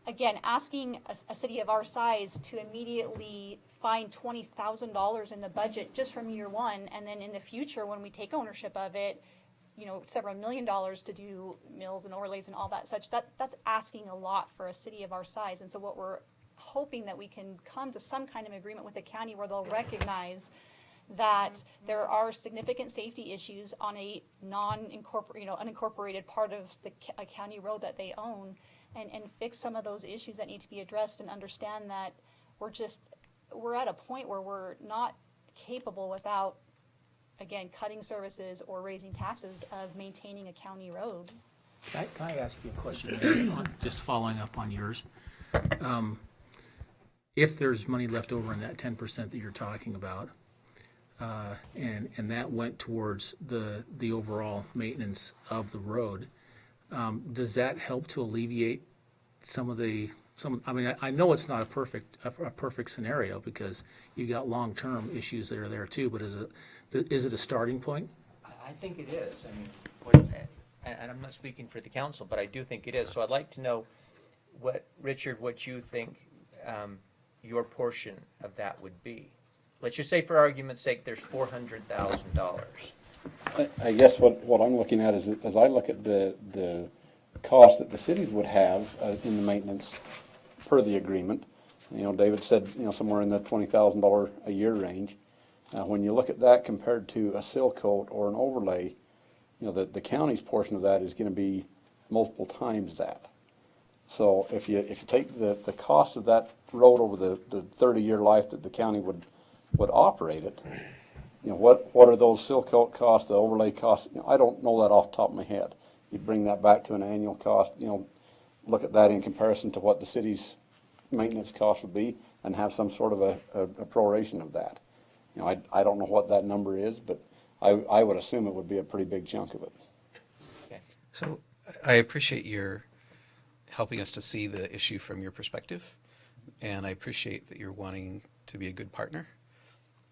again, asking a city of our size to immediately find $20,000 in the budget just from year one, and then in the future when we take ownership of it, several $1 million to do mills and overlays and all that such, that's asking a lot for a city of our size. And so what we're hoping that we can come to some kind of agreement with the county where they'll recognize that there are significant safety issues on a unincorporated part of a county road that they own, and fix some of those issues that need to be addressed, and understand that we're at a point where we're not capable without, again, cutting services or raising taxes of maintaining a county road. Can I ask you a question there, just following up on yours? If there's money left over in that 10% that you're talking about, and that went towards the overall maintenance of the road, does that help to alleviate I mean, I know it's not a perfect scenario because you've got long-term issues that are there too, but is it a starting point? I think it is. I mean, and I'm not speaking for the council, but I do think it is. So I'd like to know what you think your portion of that would be. Let's just say, for argument's sake, there's $400,000. I guess what I'm looking at is, as I look at the cost that the cities would have in the maintenance per the agreement, David said, somewhere in the $20,000 a year range. When you look at that compared to a seal coat or an overlay, the county's portion of that is going to be multiple times that. So if you take the cost of that road over the 30-year life that the county would operate it, what are those seal coat costs, the overlay costs? I don't know that off the top of my head. You bring that back to an annual cost, look at that in comparison to what the city's maintenance cost would be, and have some sort of a proration of that. I don't know what that number is, but I would assume it would be a pretty big chunk of it. Okay. So I appreciate your helping us to see the issue from your perspective. and I appreciate that you're wanting to be a good partner.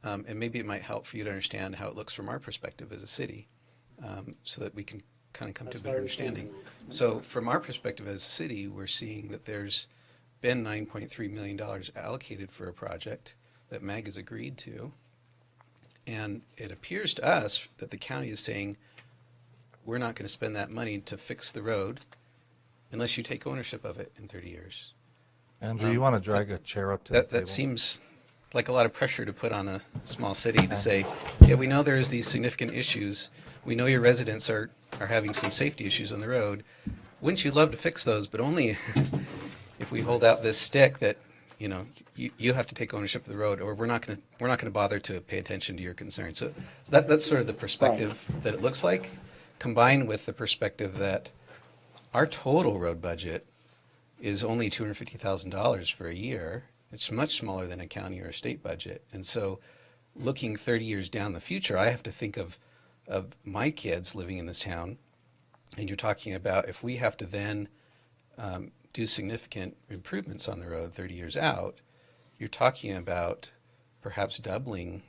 And maybe it might help for you to understand how it looks from our perspective as a city, so that we can kind of come to a better understanding. So from our perspective as a city, we're seeing that there's been $9.3 million allocated for a project that MAG has agreed to. And it appears to us that the county is saying, we're not going to spend that money to fix the road unless you take ownership of it in 30 years. Andrew, you want to drag a chair up to the table? That seems like a lot of pressure to put on a small city to say, yeah, we know there's these significant issues. We know your residents are having some safety issues on the road. Wouldn't you love to fix those, but only if we hold out this stick that, you know, you have to take ownership of the road, or we're not going to bother to pay attention to your concerns. So that's sort of the perspective that it looks like, combined with the perspective that our total road budget is only $250,000 for a year. It's much smaller than a county or a state budget. And so looking 30 years down the future, I have to think of my kids living in this town. And you're talking about if we have to then do significant improvements on the road 30 years out, you're talking about perhaps doubling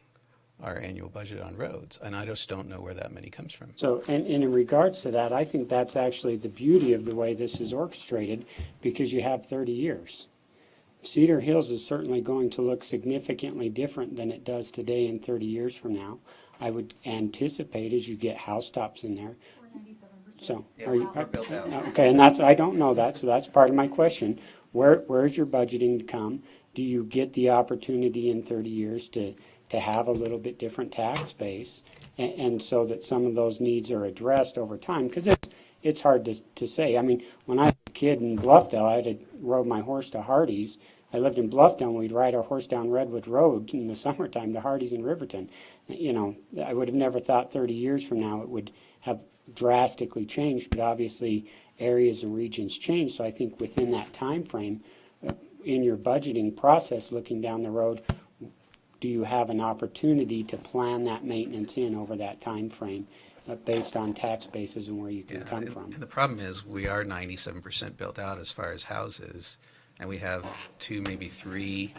our annual budget on roads. And I just don't know where that money comes from. So, and in regards to that, I think that's actually the beauty of the way this is orchestrated, because you have 30 years. Cedar Hills is certainly going to look significantly different than it does today in 30 years from now. I would anticipate as you get housetops in there. So, are you, okay, and that's, I don't know that, so that's part of my question. Where's your budgeting to come? Do you get the opportunity in 30 years to have a little bit different tax base, and so that some of those needs are addressed over time? Because it's hard to say. I mean, when I was a kid in Bluffdale, I had to rode my horse to Hardee's. I lived in Bluffdale, and we'd ride our horse down Redwood Road in the summertime to Hardee's in Riverton. You know, I would have never thought 30 years from now it would have drastically changed, but obviously areas and regions change. So I think within that time frame, in your budgeting process, looking down the road, do you have an opportunity to plan that maintenance in over that time frame based on tax bases and where you can come from? And the problem is we are 97% built out as far as houses, and we have 2, maybe 3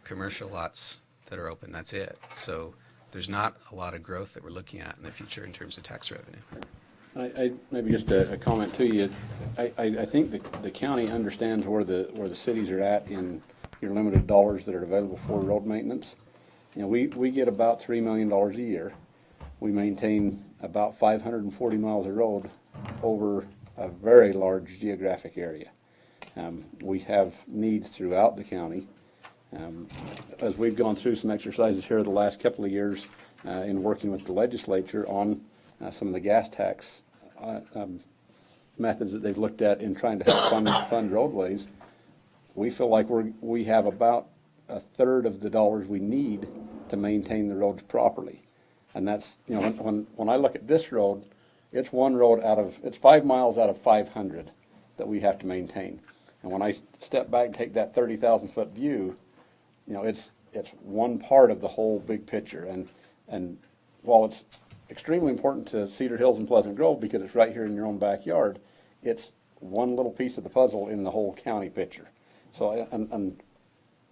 commercial lots that are open. That's it. So there's not a lot of growth that we're looking at in the future in terms of tax revenue. I maybe just a comment to you. I think the county understands where the cities are at in your limited dollars that are available for road maintenance. You know, we get about $3 million a year. We maintain about 540 miles of road over a very large geographic area. We have needs throughout the county. As we've gone through some exercises here the last couple of years in working with the legislature on some of the gas tax methods that they've looked at in trying to help fund roadways, we feel like we have about a third of the dollars we need to maintain the roads properly. And that's, you know, when I look at this road, it's 5 miles out of 500 that we have to maintain. And when I step back and take that 30,000 foot view, you know, it's one part of the whole big picture. And while it's extremely important to Cedar Hills and Pleasant Grove because it's right here in your own backyard, it's one little piece of the puzzle in the whole county picture. So, and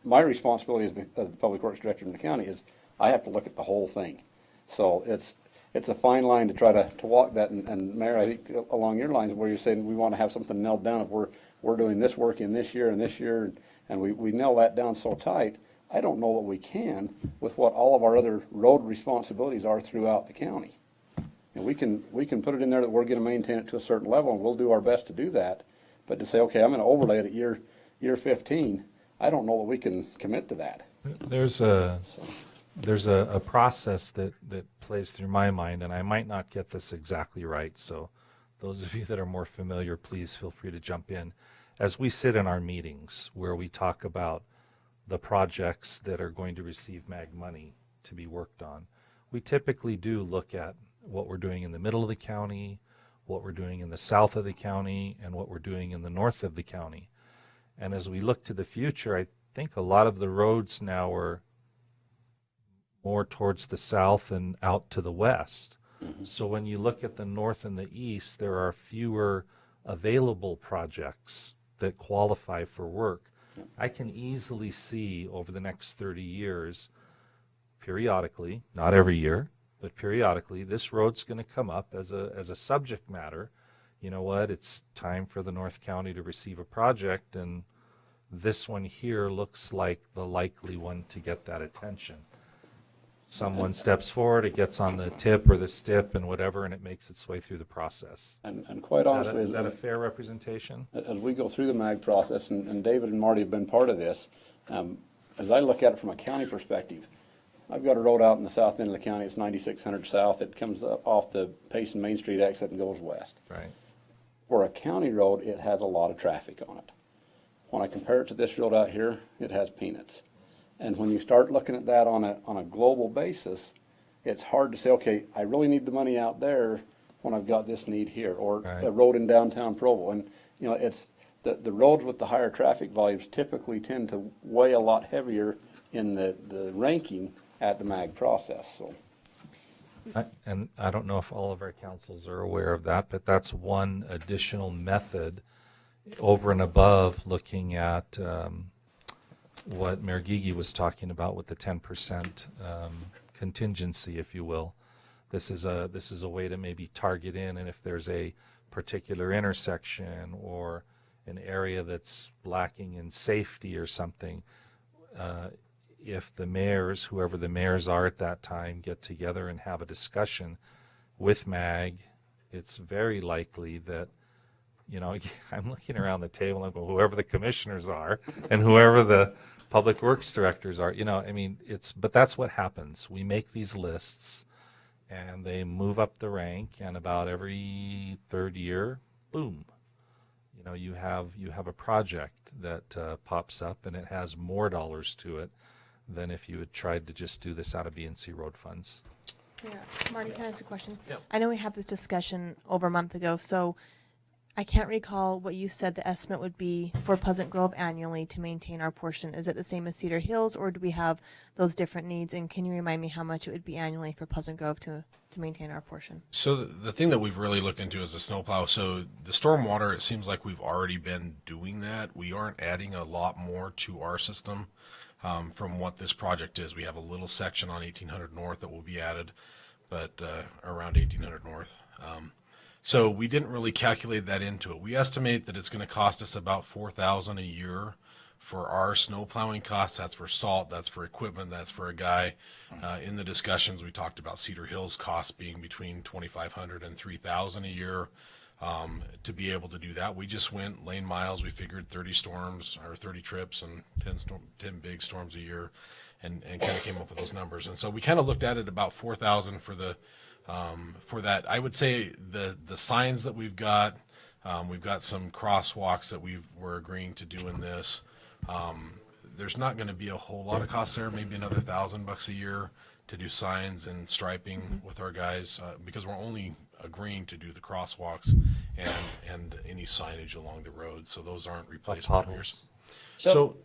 my responsibility as the public works director in the county is I have to look at the whole thing. So it's a fine line to try to walk that. And Mayor, I think along your lines where you're saying we want to have something nailed down, if we're doing this work in this year, and we nail that down so tight, I don't know that we can with what all of our other road responsibilities are throughout the county. And we can put it in there that we're going to maintain it to a certain level, and we'll do our best to do that. But to say, okay, I'm going to overlay it at year 15, I don't know that we can commit to that. There's a process that plays through my mind, and I might not get this exactly right. So those of you that are more familiar, please feel free to jump in. As we sit in our meetings where we talk about the projects that are going to receive MAG money to be worked on, we typically do look at what we're doing in the middle of the county, what we're doing in the south of the county, and what we're doing in the north of the county. And as we look to the future, I think a lot of the roads now are more towards the south and out to the west. Mm-hmm. So when you look at the north and the east, there are fewer available projects that qualify for work I can easily see over the next 30 years, periodically, not every year, but periodically, this road's going to come up as a subject matter. You know what? It's time for the North County to receive a project, and this one here looks like the likely one to get that attention. Someone steps forward, it gets on the tip or the stip and whatever, and it makes its way through the process. And quite honestly, Is that a fair representation? as we go through the MAG process, and David and Marty have been part of this, as I look at it from a county perspective, I've got a road out in the south end of the county, it's 9600 south, it comes up off the Payson Main Street exit and goes west. Right. For a county road, it has a lot of traffic on it. When I compare it to this road out here, it has peanuts. And when you start looking at that on a global basis, it's hard to say, okay, I really need the money out there when I've got this need here, or Right. a road in downtown Provo. And, you know, it's the roads with the higher traffic volumes typically tend to weigh a lot heavier in the ranking at the MAG process, so. And I don't know if all of our councils are aware of that, but that's one additional method over and above looking at what Mayor Gigi was talking about with the 10% contingency, if you will. This is a way to maybe target in, and if there's a particular intersection or an area that's lacking in safety or something, if the mayors, whoever the mayors are at that time, get together and have a discussion with MAG, it's very likely that, you know, I'm looking around the table and go, whoever the commissioners are and whoever the public works directors are, you know, I mean, but that's what happens. We make these lists and they move up the rank, and about every third year, boom, you know, you have a project that pops up, and it has more dollars to it than if you had tried to just do this out of B&C road funds. Yeah. Marty, can I ask a question? Yeah. I know we had this discussion over a month ago, so I can't recall what you said the estimate would be for Pleasant Grove annually to maintain our portion. Is it the same as Cedar Hills, or do we have those different needs? And can you remind me how much it would be annually for Pleasant Grove to maintain our portion? So the thing that we've really looked into is the snowplow. So the stormwater, it seems like we've already been doing that. We aren't adding a lot more to our system from what this project is. We have a little section on 1800 North that will be added, but around 1800 North. So we didn't really calculate that into it. We estimate that it's going to cost us about $4,000 a year for our snow plowing costs. That's for salt, that's for equipment, that's for a guy. In the discussions, we talked about Cedar Hills costs being between $2,500 and $3,000 a year. To be able to do that, we just went lane miles. We figured 30 storms or 30 trips and 10 big storms a year, and kind of came up with those numbers. And so we kind of looked at it about $4,000 for that. I would say the signs that we've got some crosswalks that we're agreeing to do in this. There's not going to be a whole lot of costs there, maybe another $1,000 a year to do signs and striping with our guys, because we're only agreeing to do the crosswalks and any signage along the road. So those aren't replacement years. So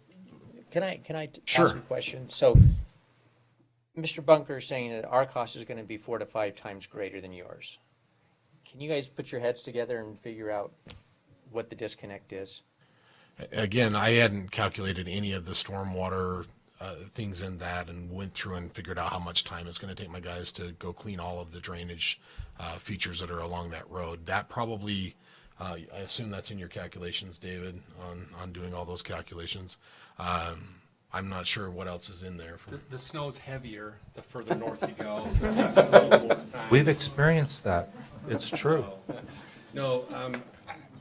can I Sure. ask a question? So Mr. Bunker is saying that our cost is going to be 4 to 5 times greater than yours. Can you guys put your heads together and figure out what the disconnect is? Again, I hadn't calculated any of the stormwater things in that, and went through and figured out how much time it's going to take my guys to go clean all of the drainage features that are along that road. That probably, I assume that's in your calculations, David, on doing all those calculations. I'm not sure what else is in there. The snow's heavier the further north you go. So it takes us a little more time. We've experienced that. It's true. No,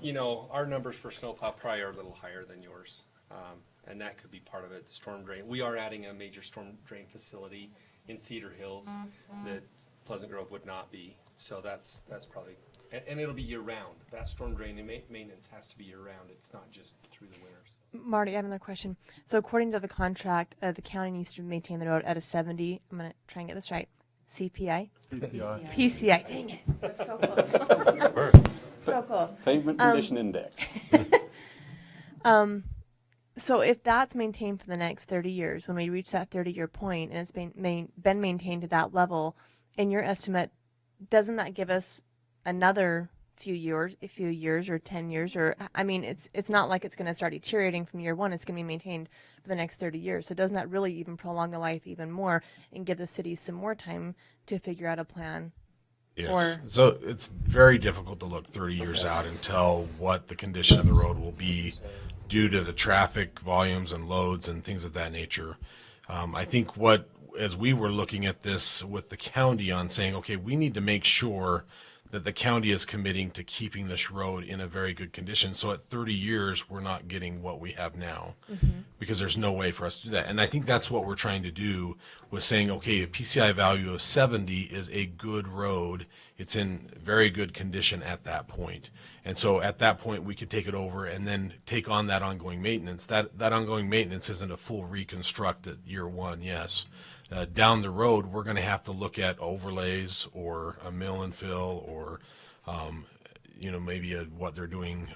you know, our numbers for snowplow probably are a little higher than yours. And that could be part of it, the storm drain. We are adding a major storm drain facility in Cedar Hills that Pleasant Grove would not be. So that's probably, and it'll be year round. That storm drain and maintenance has to be year round. It's not just through the winters. Marty, I have another question. So according to the contract, the county needs to maintain the road at a 70, I'm going to try and get this right, CPI? PCI. PCI, dang it. We're so close. So close. Pavement Condition Index. So if that's maintained for the next 30 years, when we reach that 30-year point and it's been maintained to that level, in your estimate, doesn't that give us another few years or 10 years, or I mean, it's not like it's going to start deteriorating from year one. It's going to be maintained for the next 30 years. So doesn't that really even prolong the life even more and give the city some more time to figure out a plan? Yes. So it's very difficult to look 30 years out and tell what the condition of the road will be due to the traffic volumes and loads and things of that nature. I think as we were looking at this with the county on saying, okay, we need to make sure that the county is committing to keeping this road in a very good condition. So at 30 years, we're not getting what we have now because there's no way for us to do that. And I think that's what we're trying to do with saying, okay, a PCI value of 70 is a good road. It's in very good condition at that point. And so at that point, we could take it over and then take on that ongoing maintenance. That ongoing maintenance isn't a full reconstruct at year one, yes. Down the road, we're going to have to look at overlays or a mill and fill or, maybe what they're doing,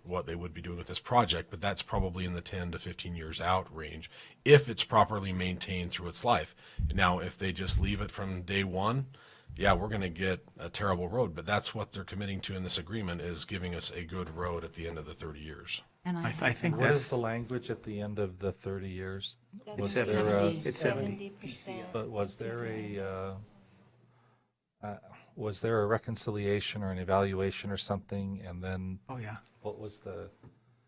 what they would be doing with this project. But that's probably in the 10 to 15 years out range if it's properly maintained through its life. Now, if they just leave it from day one, yeah, we're going to get a terrible road. But that's what they're committing to in this agreement is giving us a good road at the end of the 30 years. And I think What that's is the language at the end of the 30 years? It's Was there a, 70. It's 70. but was there a reconciliation or an evaluation or something? And then Oh, yeah. what was the?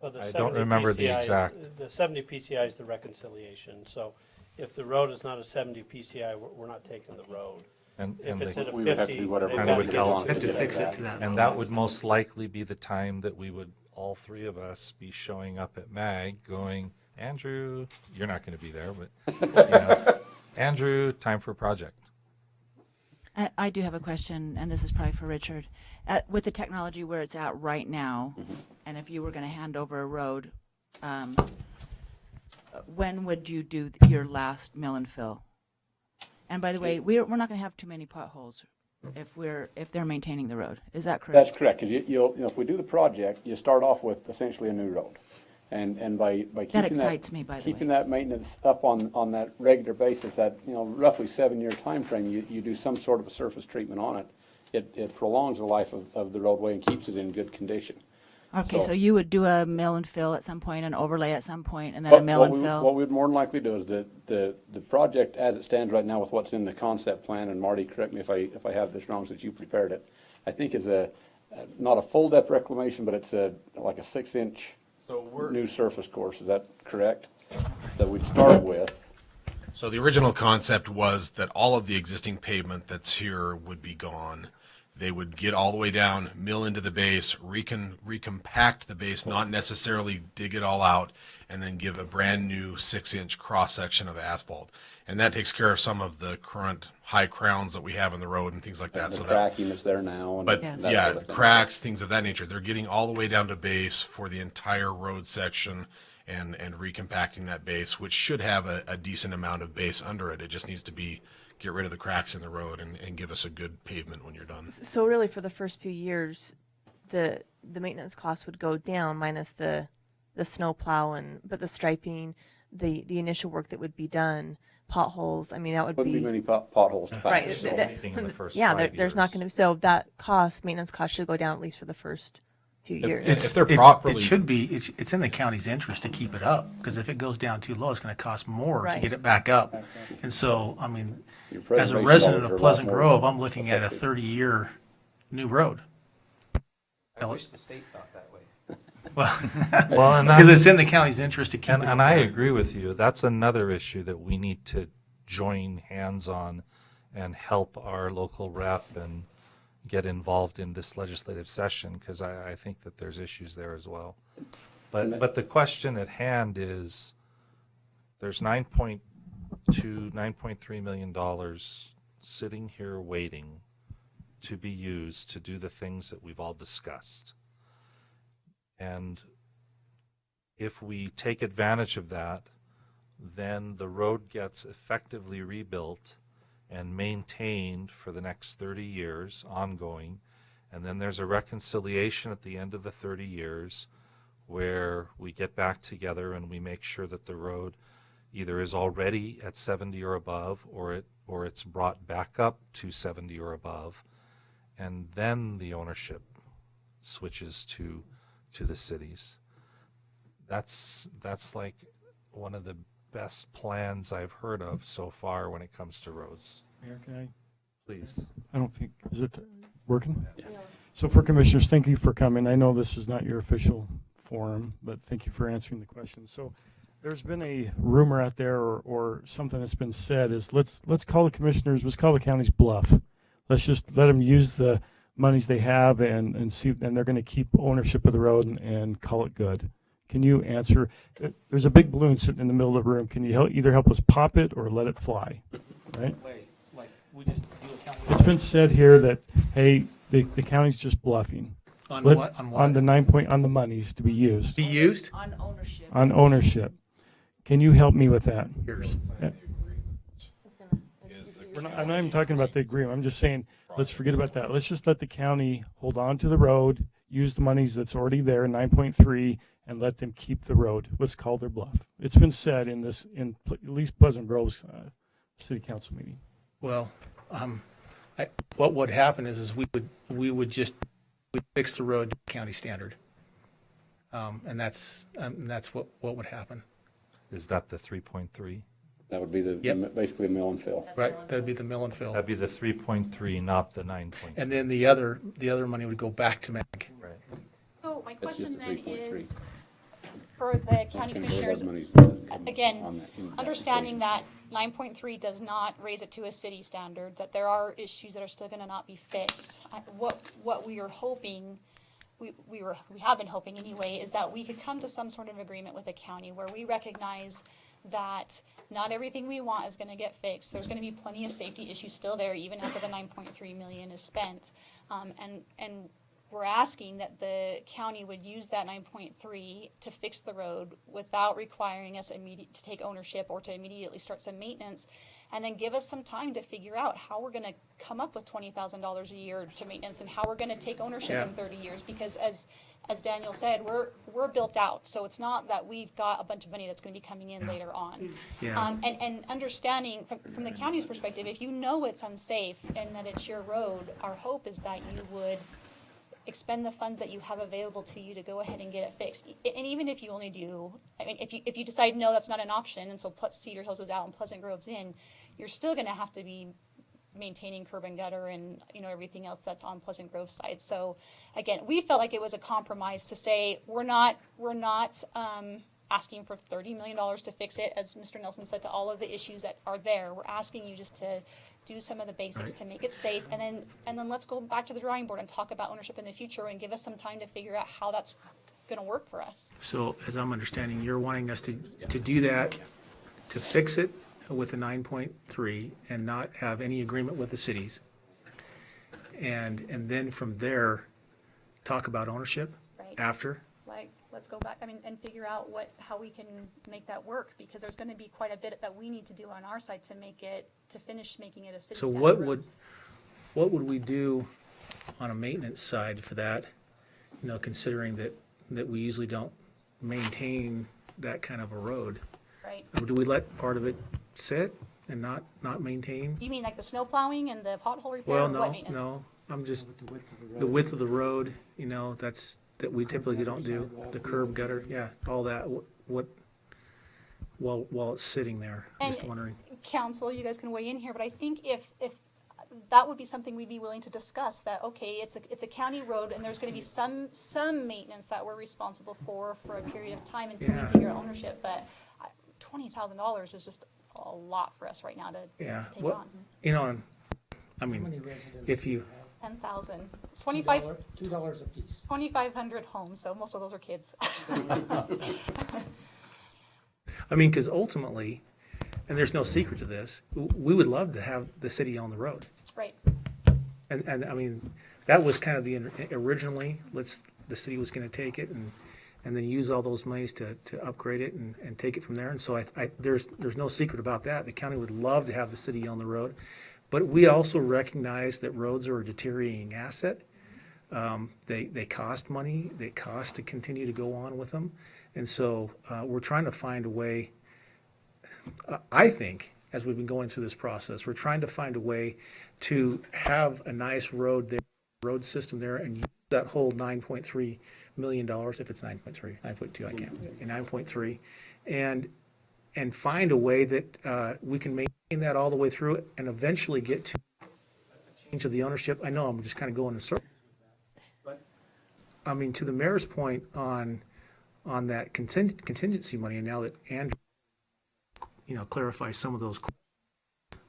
Well, the I 70 don't remember the PCI exact. The 70 PCI is the reconciliation. So if the road is not a 70 PCI, we're not taking the road. And If it's the- at a We would have to 50, do whatever they've And got it would to get help. to Had to get fix it that. to that. And that would most likely be the time that we would, all three of us, be showing up at MAG going, Andrew, you're not going to be there, but, Andrew, time for a project. I do have a question, and this is probably for Richard. With the technology where it's at right now, and if you were going to hand over a road, when would you do your last mill and fill? And by the way, we're not going to have too many potholes if they're maintaining the road. Is that correct? That's correct, because if we do the project, you start off with essentially a new road. And by keeping excites me, by the keeping way. that maintenance up on that regular basis, that, roughly 7-year time frame, you do some sort of a surface treatment on it. It prolongs the life of the roadway and keeps it in good condition. Okay, so you would do a mill and fill at some point, an overlay at some point, and then What- a mill what and we- fill? What we'd more than likely do is the project as it stands right now with what's in the concept plan, and Marty, correct me if I have this wrong since you prepared it, I think is not a full depth reclamation, but it's like a 6-inch new surface course. Is that correct? That we'd start with. So the original concept was that all of the existing pavement that's here would be gone. They would get all the way down, mill into the base, recompact the base, not necessarily dig it all out, and then give a brand new 6-inch cross section of asphalt. And that takes care of some of the current high crowns that we have in the road and things like that. The So cracking that's there now. And but that yeah, sort of thing. cracks, things of that nature. They're getting all the way down to base for the entire road section and recompacting that base, which should have a decent amount of base under it. It just needs to get rid of the cracks in the road and give us a good pavement when you're done. So really, for the first few years, the maintenance costs would go down minus the snow plow but the striping, the initial work that would be done, potholes. I mean, that would Wouldn't be many potholes to patch. right. so- Anything in the first Yeah, 5 there's not years. going to be, so that maintenance cost should go down at least for the first few years. If they're It properly, should be, it's in the county's interest to keep it up, because if it goes down too low, it's going to cost more to Right. get it back up. And so, I mean, Your as a preservation resident dollars are of a lot Pleasant more Grove, I'm looking at a effective. 30-year new road. I wish the state thought that way. Well, Well, and because that's- it's in the county's interest to keep it. And I agree with you. That's another issue that we need to join hands on and help our local rep and get involved in this legislative session, because I think that there's issues there as well. But the question at hand is, there's $9.3 million sitting here waiting to be used to do the things that we've all discussed. And if we take advantage of that, then the road gets effectively rebuilt and maintained for the next 30 years, ongoing. And then there's a reconciliation at the end of the 30 years where we get back together and we make sure that the road either is already at 70 or above, or it's brought back up to 70 or above. And then the ownership switches to the cities. That's like one of the best plans I've heard of so far when it comes to roads. Mayor, can I? Please. I don't think, is it working? Yeah. So for commissioners, thank you for coming. I know this is not your official forum, but thank you for answering the question. So there's been a rumor out there or something that's been said is let's call the commissioners, let's call the county's bluff. Let's just let them use the monies they have and see, and they're going to keep ownership of the road and call it good. Can you answer? There's a big balloon sitting in the middle of the room. Can you either help us pop it or let it fly? Right? Like we just do a county. It's been said here that, hey, the county's just bluffing. On Let- what? On what? On the on the monies to be used. Be used? On ownership. On ownership. Can you help me with that? Years. I'm not even talking about the agreement. I'm just saying, let's forget about that. Let's just let the county hold on to the road, use the monies that's already there, 9.3, and let them keep the road. Let's call their bluff. It's been said in at least Pleasant Grove's city council meeting. Well, what would happen is we'd fix the road to county standard. And that's what would happen. Is that the 3.3? That would be basically a mill and fill. Right, that'd be the mill and fill. That'd be the 3.3, not the 9.3. And then the other money would go back to MAC. Right. So my That's just question the then 3.3. is, for the county Okay, commissioners, so that money's on again, that understanding that 9.3 does not raise it to a city standard, that there are issues that are still gonna not be fixed. What we are hoping, we have been hoping anyway, is that we could come to some sort of agreement with the county where we recognize that not everything we want is gonna get fixed. There's gonna be plenty of safety issues still there, even after the 9.3 million is spent. And we're asking that the county would use that 9.3 to fix the road without requiring us to take ownership or to immediately start some maintenance, and then give us some time to figure out how we're gonna come up with $20,000 a year to maintenance and how we're gonna take ownership in 30 years. Because as Daniel said, we're built out, so it's not that we've got a bunch of money that's gonna be coming in later on. Yeah. And understanding from the county's perspective, if you know it's unsafe and that it's your road, our hope is that you would expend the funds that you have available to you to go ahead and get it fixed. And even if you only do, I mean, if you decide, no, that's not an option, and so Cedar Hills is out and Pleasant Grove's in, you're still gonna have to be maintaining curb and gutter and, everything else that's on Pleasant Grove side. So again, we felt like it was a compromise to say, we're not asking for $30 million to fix it, as Mr. Nelson said, to all of the issues that are there. We're asking you just to do some of the basics to make it safe, and then let's go back to the drawing board and talk about ownership in the future and give us some time to figure out how that's gonna work for us. So as I'm understanding, you're wanting us to do that, to fix it with the 9.3 and not have any agreement with the cities. And then from there, talk about ownership Right. after. Like, let's go back, and figure out how we can make that work, because there's gonna be quite a bit that we need to do on our side to finish making it a city So standard road. what would we do on a maintenance side for that? Considering that we usually don't maintain that kind of a road. Right. Do we let part of it sit and not maintain? You mean like the snow plowing and the pothole repair, Well, or what no, maintenance? no, I'm just, the width of the road, that we typically don't do, the curb gutter, yeah, all that, while it's sitting there, I'm just And- wondering. Council, you guys can weigh in here, but I think if that would be something we'd be willing to discuss, that, okay, it's a county road, and there's gonna be some maintenance that we're responsible for a period of time until we Yeah. figure out ownership, but $20,000 is just a lot for us right now to Yeah, take well, on. I mean, if you, 10,000, 25, $2 a piece. 2,500 homes, so most of those are kids. because ultimately, and there's no secret to this, we would love to have the city own the road. Right, And I mean, that was kind of originally, the city was gonna take it and then use all those monies to upgrade it and take it from there. And so there's no secret about that. The county would love to have the city own the road. But we also recognize that roads are a deteriorating asset. They cost money, they cost to continue to go on with them. And so we're trying to find a way, I think, as we've been going through this process, we're trying to find a way to have a nice road there, road system there, and use that whole $9.3 million, if it's 9.3, 9.2, I can't, 9.3, and find a way that we can maintain that all the way through it and eventually get to a change of the ownership. I know I'm just kind of going in circles, but I mean, to the mayor's point on that contingency money, and now that Andrew, clarifies some of those,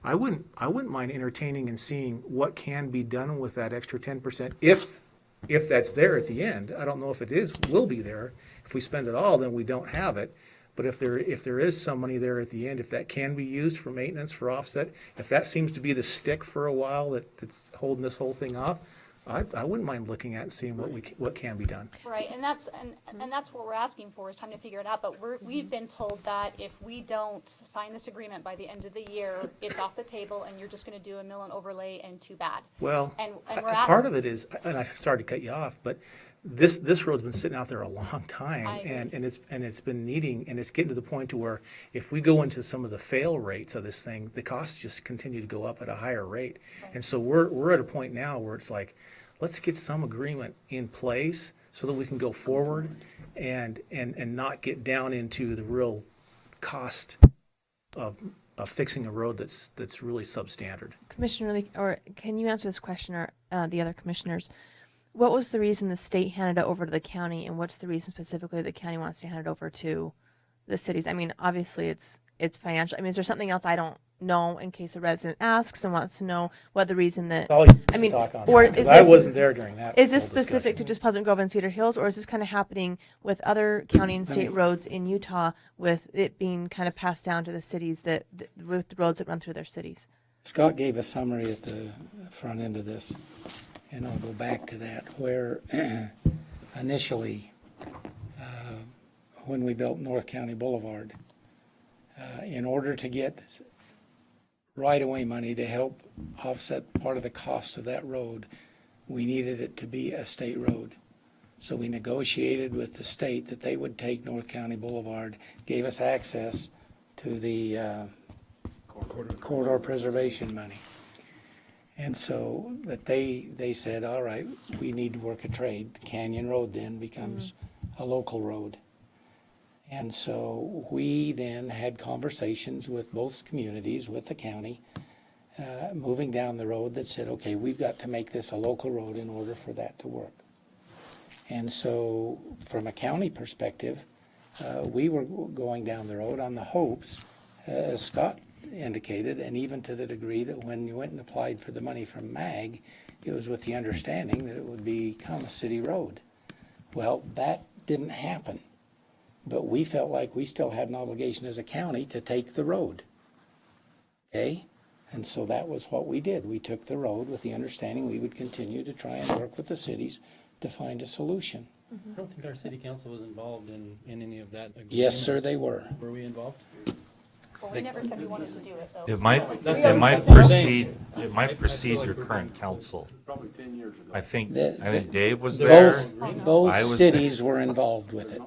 I wouldn't mind entertaining and seeing what can be done with that extra 10% if that's there at the end. I don't know if it will be there. If we spend it all, then we don't have it. But if there is some money there at the end, if that can be used for maintenance, for offset, if that seems to be the stick for a while that's holding this whole thing off, I wouldn't mind looking at and seeing what can be done. Right, and that's what we're asking for, is time to figure it out. But we've been told that if we don't sign this agreement by the end of the year, it's off the table, and you're just going to do a mill and overlay, and too bad. Well, and we're part of it is, and I started to cut you off, but this road's been sitting out there a long time, and it's been needing, and it's getting to the point to where if we go into some of the fail rates of this thing, the costs just continue to go up at a higher rate. Right. And so we're at a point now where it's like, let's get some agreement in place so that we can go forward and not get down into the real cost of fixing a road that's really substandard. Commissioner Lee, or can you answer this question, or the other commissioners? What was the reason the state handed it over to the county, and what's the reason specifically the county wants to hand it over to the cities? I mean, obviously it's financial. I mean, is there something else I don't know in case a resident asks and wants to know what the reason that? All you I mean, talk on or that, is I this, wasn't there during that. is this whole specific to discussion. just Pleasant Grove and Cedar Hills, or is this kind of happening with other county and state roads in Utah, with it being kind of passed down to the cities with the roads that run through their cities? Scott gave a summary at the front end of this, and I'll go back to that, where initially, when we built North County Boulevard, in order to get right-of-way money to help offset part of the cost of that road, we needed it to be a state road. So we negotiated with the state that they would take North County Boulevard, gave us access to the corridor preservation money. And so, but they said, all right, we need to work a trade. Canyon Road then becomes a local road. And so we then had conversations with both communities, with the county, moving down the road that said, okay, we've got to make this a local road in order for that to work. And so from a county perspective, we were going down the road on the hopes, as Scott indicated, and even to the degree that when you went and applied for the money from MAG, it was with the understanding that it would become a city road. Well, that didn't happen. But we felt like we still had an obligation as a county to take the road. Okay? And so that was what we did. We took the road with the understanding we would continue to try and work with the cities to find a solution. I don't think our city council was involved in any of that agreement. Yes, sir, they were. Were we involved? Well, we never said we wanted to do it, though. It might precede your current council. Probably 10 years ago. I think Dave was there. Both cities were involved with it.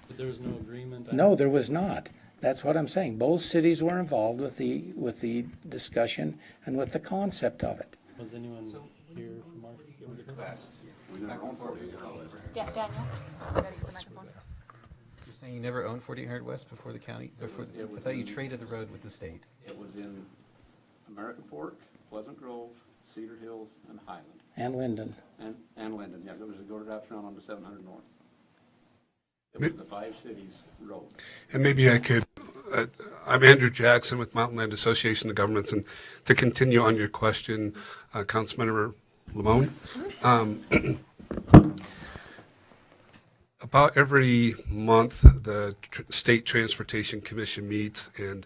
But there was no agreement? No, there was not. That's what I'm saying. Both cities were involved with the discussion and with the concept of it. Was anyone here from our? It was a class. Yeah, Daniel. You're saying you never owned 4800 West before the county? I thought you traded the road with the state. It was in American Fork, Pleasant Grove, Cedar Hills, and Highland. And Linden. And Linden, yeah, it was a go route around on the 700 North. It was the 5 cities road. And maybe I could, I'm Andrew Jackson with Mountain Land Association of Governments, and to continue on your question, Councilmember Lamone, about every month the State Transportation Commission meets, and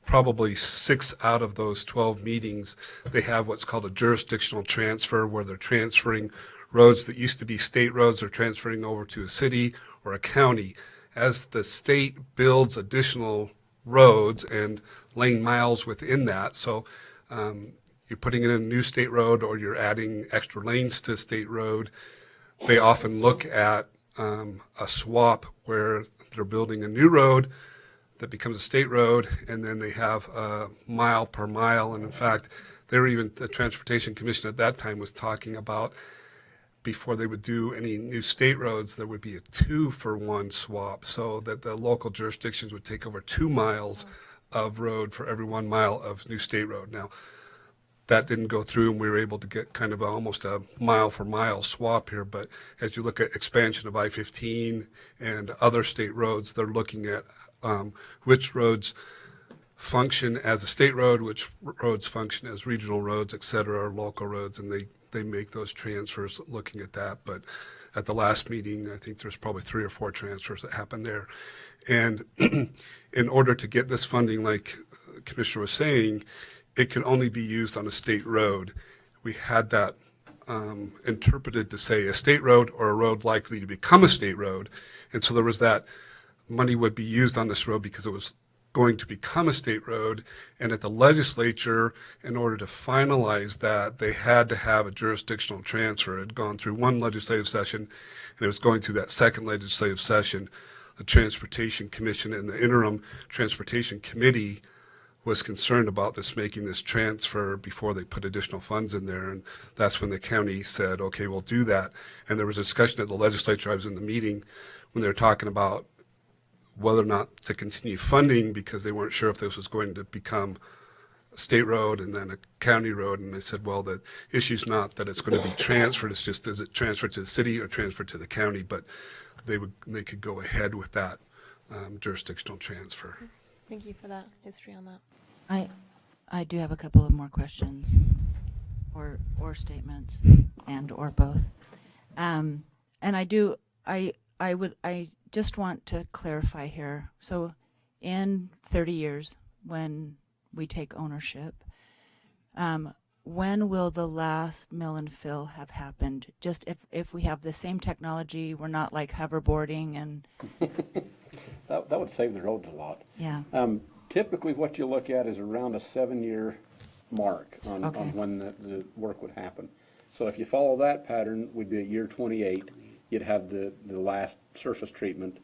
probably 6 out of those 12 meetings, they have what's called a jurisdictional transfer, where they're transferring roads that used to be state roads, they're transferring over to a city or a county. As the state builds additional roads and lane miles within that, so you're putting in a new state road or you're adding extra lanes to a state road, they often look at a swap where they're building a new road that becomes a state road, and then they have a mile per mile. And in fact, the Transportation Commission at that time was talking about before they would do any new state roads, there would be a 2-for-1 swap, so that the local jurisdictions would take over 2 miles of road for every 1 mile of new state road. Now, that didn't go through, and we were able to get kind of almost a mile-for-mile swap here. But as you look at expansion of I-15 and other state roads, they're looking at which roads function as a state road, which roads function as regional roads, et cetera, or local roads, and they make those transfers looking at that. But at the last meeting, I think there's probably 3 or 4 transfers that happened there. And in order to get this funding, like the Commissioner was saying, it can only be used on a state road. We had that interpreted to say a state road or a road likely to become a state road. And so there was that money would be used on this road because it was going to become a state road. And at the legislature, in order to finalize that, they had to have a jurisdictional transfer. It had gone through one legislative session, and it was going through that second legislative session. The Transportation Commission and the Interim Transportation Committee was concerned about this, making this transfer before they put additional funds in there. And that's when the county said, okay, we'll do that. And there was a discussion at the legislature. I was in the meeting when they were talking about whether or not to continue funding because they weren't sure if this was going to become a state road and then a county road. And they said, well, the issue's not that it's going to be transferred. It's just, is it transferred to the city or transferred to the county? But they could go ahead with that jurisdictional transfer. Thank you for that history on that. I do have a couple of more questions or statements and or both. And I just want to clarify here. So in 30 years, when we take ownership, when will the last mill and fill have happened? Just if we have the same technology, we're not like hoverboarding and... That would save the roads a lot. Yeah. Typically, what you look at is around a 7-year mark on Okay. when the work would happen. So if you follow that pattern, we'd be at year 28. You'd have the last surface treatment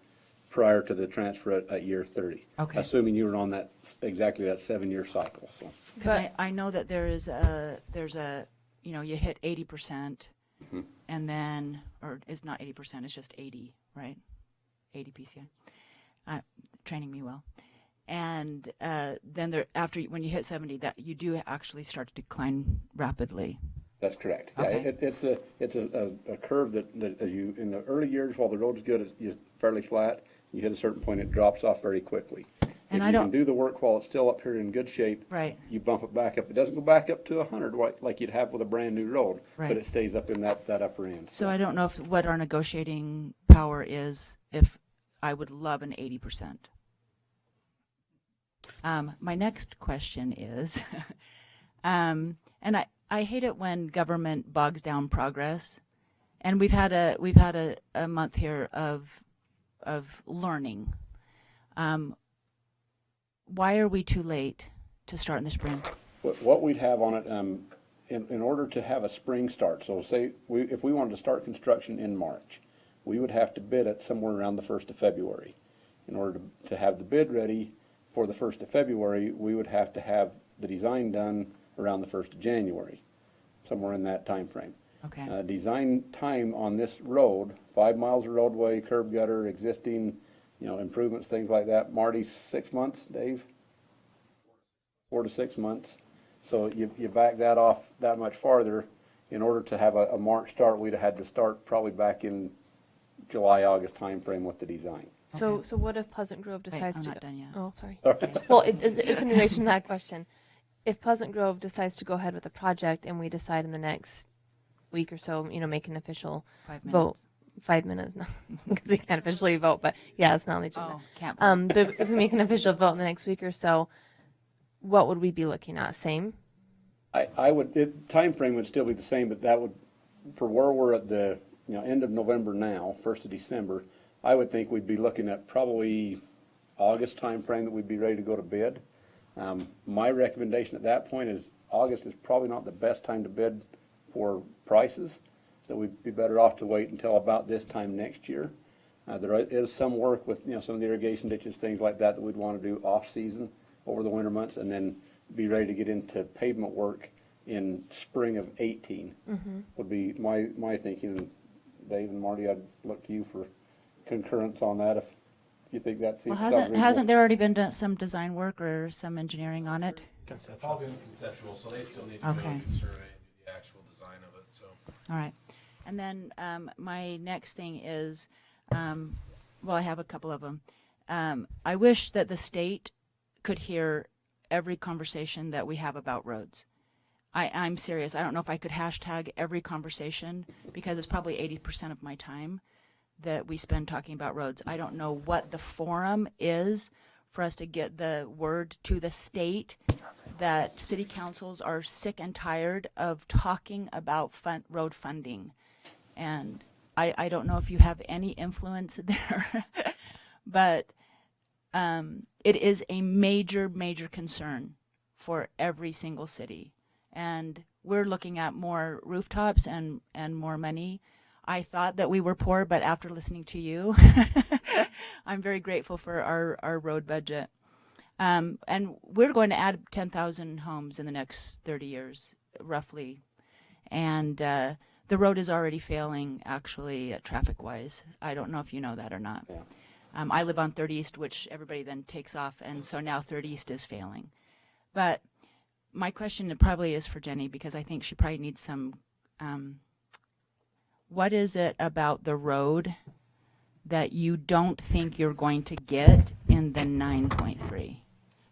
prior to the transfer at year 30. Okay. Assuming you were on that exactly that 7-year cycle. So. Because I know that there's a you hit 80%, and then, or it's not 80%, it's just 80, right? 80 PCI. Training me well. And then when you hit 70, that you do actually start to decline rapidly. That's correct. Okay. Yeah, it's a curve that as you in the early years while the road's good, it's fairly flat. You hit a certain point, it drops off very quickly. And if you can do the work while it's still up here in good shape, right. You bump it back up. It doesn't go back up to 100 like you'd have with a brand new road, Right. but it stays up in that upper end. So I don't know what our negotiating power is. If I would love an 80%. My next question is, and I hate it when government bogs down progress, and we've had a month here of learning. Why are we too late to start in the spring? What we'd have on it, in order to have a spring start, so say if we wanted to start construction in March, we would have to bid it somewhere around the 1st of February. In order to have the bid ready for the 1st of February, we would have to have the design done around the 1st of January, somewhere in that time frame. Okay. Design time on this road, 5 miles of roadway, curb gutter, existing, improvements, things like that. Marty, 6 months, Dave? 4 to 6 months. So you back that off that much farther. In order to have a March start, we'd have had to start probably back in July, August time frame with the design. So what if Pleasant Grove decides I'm to not done yet. Oh, sorry. Okay. Well, it's in relation to that question. If Pleasant Grove decides to go ahead with the project and we decide in the next week or so, make an official 5 vote. minutes. 5 minutes, no, because we can't officially vote, but yeah, it's not on the agenda. Oh, can't vote. But if we make an official vote in the next week or so, what would we be looking at? Same? Time frame would still be the same, but that would, for where we're at the end of November now, 1st of December, I would think we'd be looking at probably August time frame that we'd be ready to go to bid. My recommendation at that point is August is probably not the best time to bid for prices, that we'd be better off to wait until about this time next year. There is some work with some of the irrigation ditches, things like that we'd want to do off season over the winter months, and then be ready to get into pavement work in spring of 18 would be my thinking. Dave and Marty, I'd look to you for concurrence on that if you think that's Well, sounds reasonable. hasn't there already been done some design work or some engineering on it? It's all been conceptual, so they still need to Okay. go and do the survey and do the actual design of it, so. All right. And then my next thing is, well, I have a couple of them. I wish that the state could hear every conversation that we have about roads. I'm serious. I don't know if I could hashtag every conversation because it's probably 80% of my time that we spend talking about roads. I don't know what the forum is for us to get the word to the state that city councils are sick and tired of talking about road funding. And I don't know if you have any influence there, but it is a major, major concern for every single city. And we're looking at more rooftops and more money. I thought that we were poor, but after listening to you, I'm very grateful for our road budget. And we're going to add 10,000 homes in the next 30 years, roughly. And the road is already failing, actually, traffic-wise. I don't know if you know that or not. Yeah. I live on 30 East, which everybody then takes off, and so now 30 East is failing. But my question probably is for Jenny, because I think she probably needs some, what is it about the road that you don't think you're going to get in the 9.3?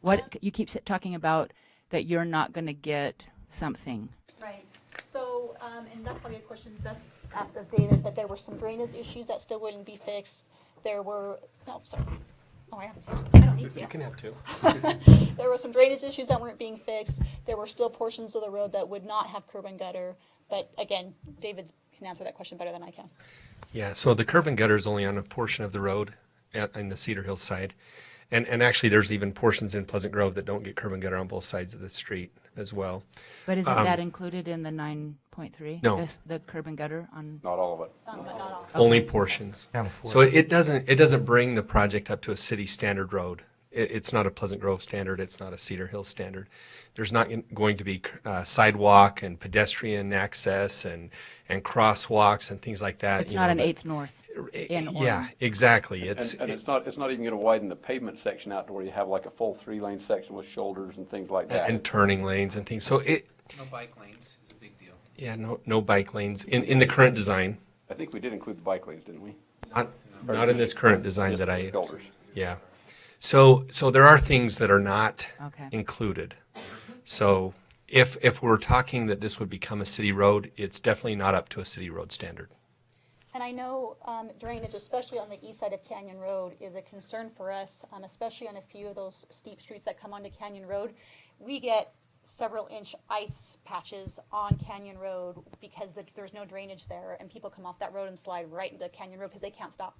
What, you keep talking about that you're not going to get something. Right. So, and that's probably a question best asked of David, but there were some drainage issues that still wouldn't be fixed. There were, no, sorry. Oh, I have two. I don't need to. You can have two. There were some drainage issues that weren't being fixed. There were still portions of the road that would not have curb and gutter. But again, David can answer that question better than I can. Yeah, so the curb and gutter is only on a portion of the road on the Cedar Hills side. And actually, there's even portions in Pleasant Grove that don't get curb and gutter on both sides of the street as well. But isn't that included in the 9.3? No. The curb and gutter on? Not all of it. But not all. Only portions. So it doesn't bring the project up to a city standard road. It's not a Pleasant Grove standard. It's not a Cedar Hills standard. There's not going to be sidewalk and pedestrian access and crosswalks and things like that. It's not an 8th North in Orem. Yeah, exactly. And it's not even going to widen the pavement section out to where you have like a full 3-lane section with shoulders and things like that. And turning lanes and things. So No bike lanes is a big deal. yeah, no bike lanes in the current design. I think we did include the bike lanes, didn't we? Not in this current design Just that shoulders. yeah. So there are things that are not Okay. included. So if we're talking that this would become a city road, it's definitely not up to a city road standard. And I know drainage, especially on the east side of Canyon Road, is a concern for us, especially on a few of those steep streets that come onto Canyon Road. We get several inch ice patches on Canyon Road because there's no drainage there, and people come off that road and slide right into Canyon Road because they can't stop.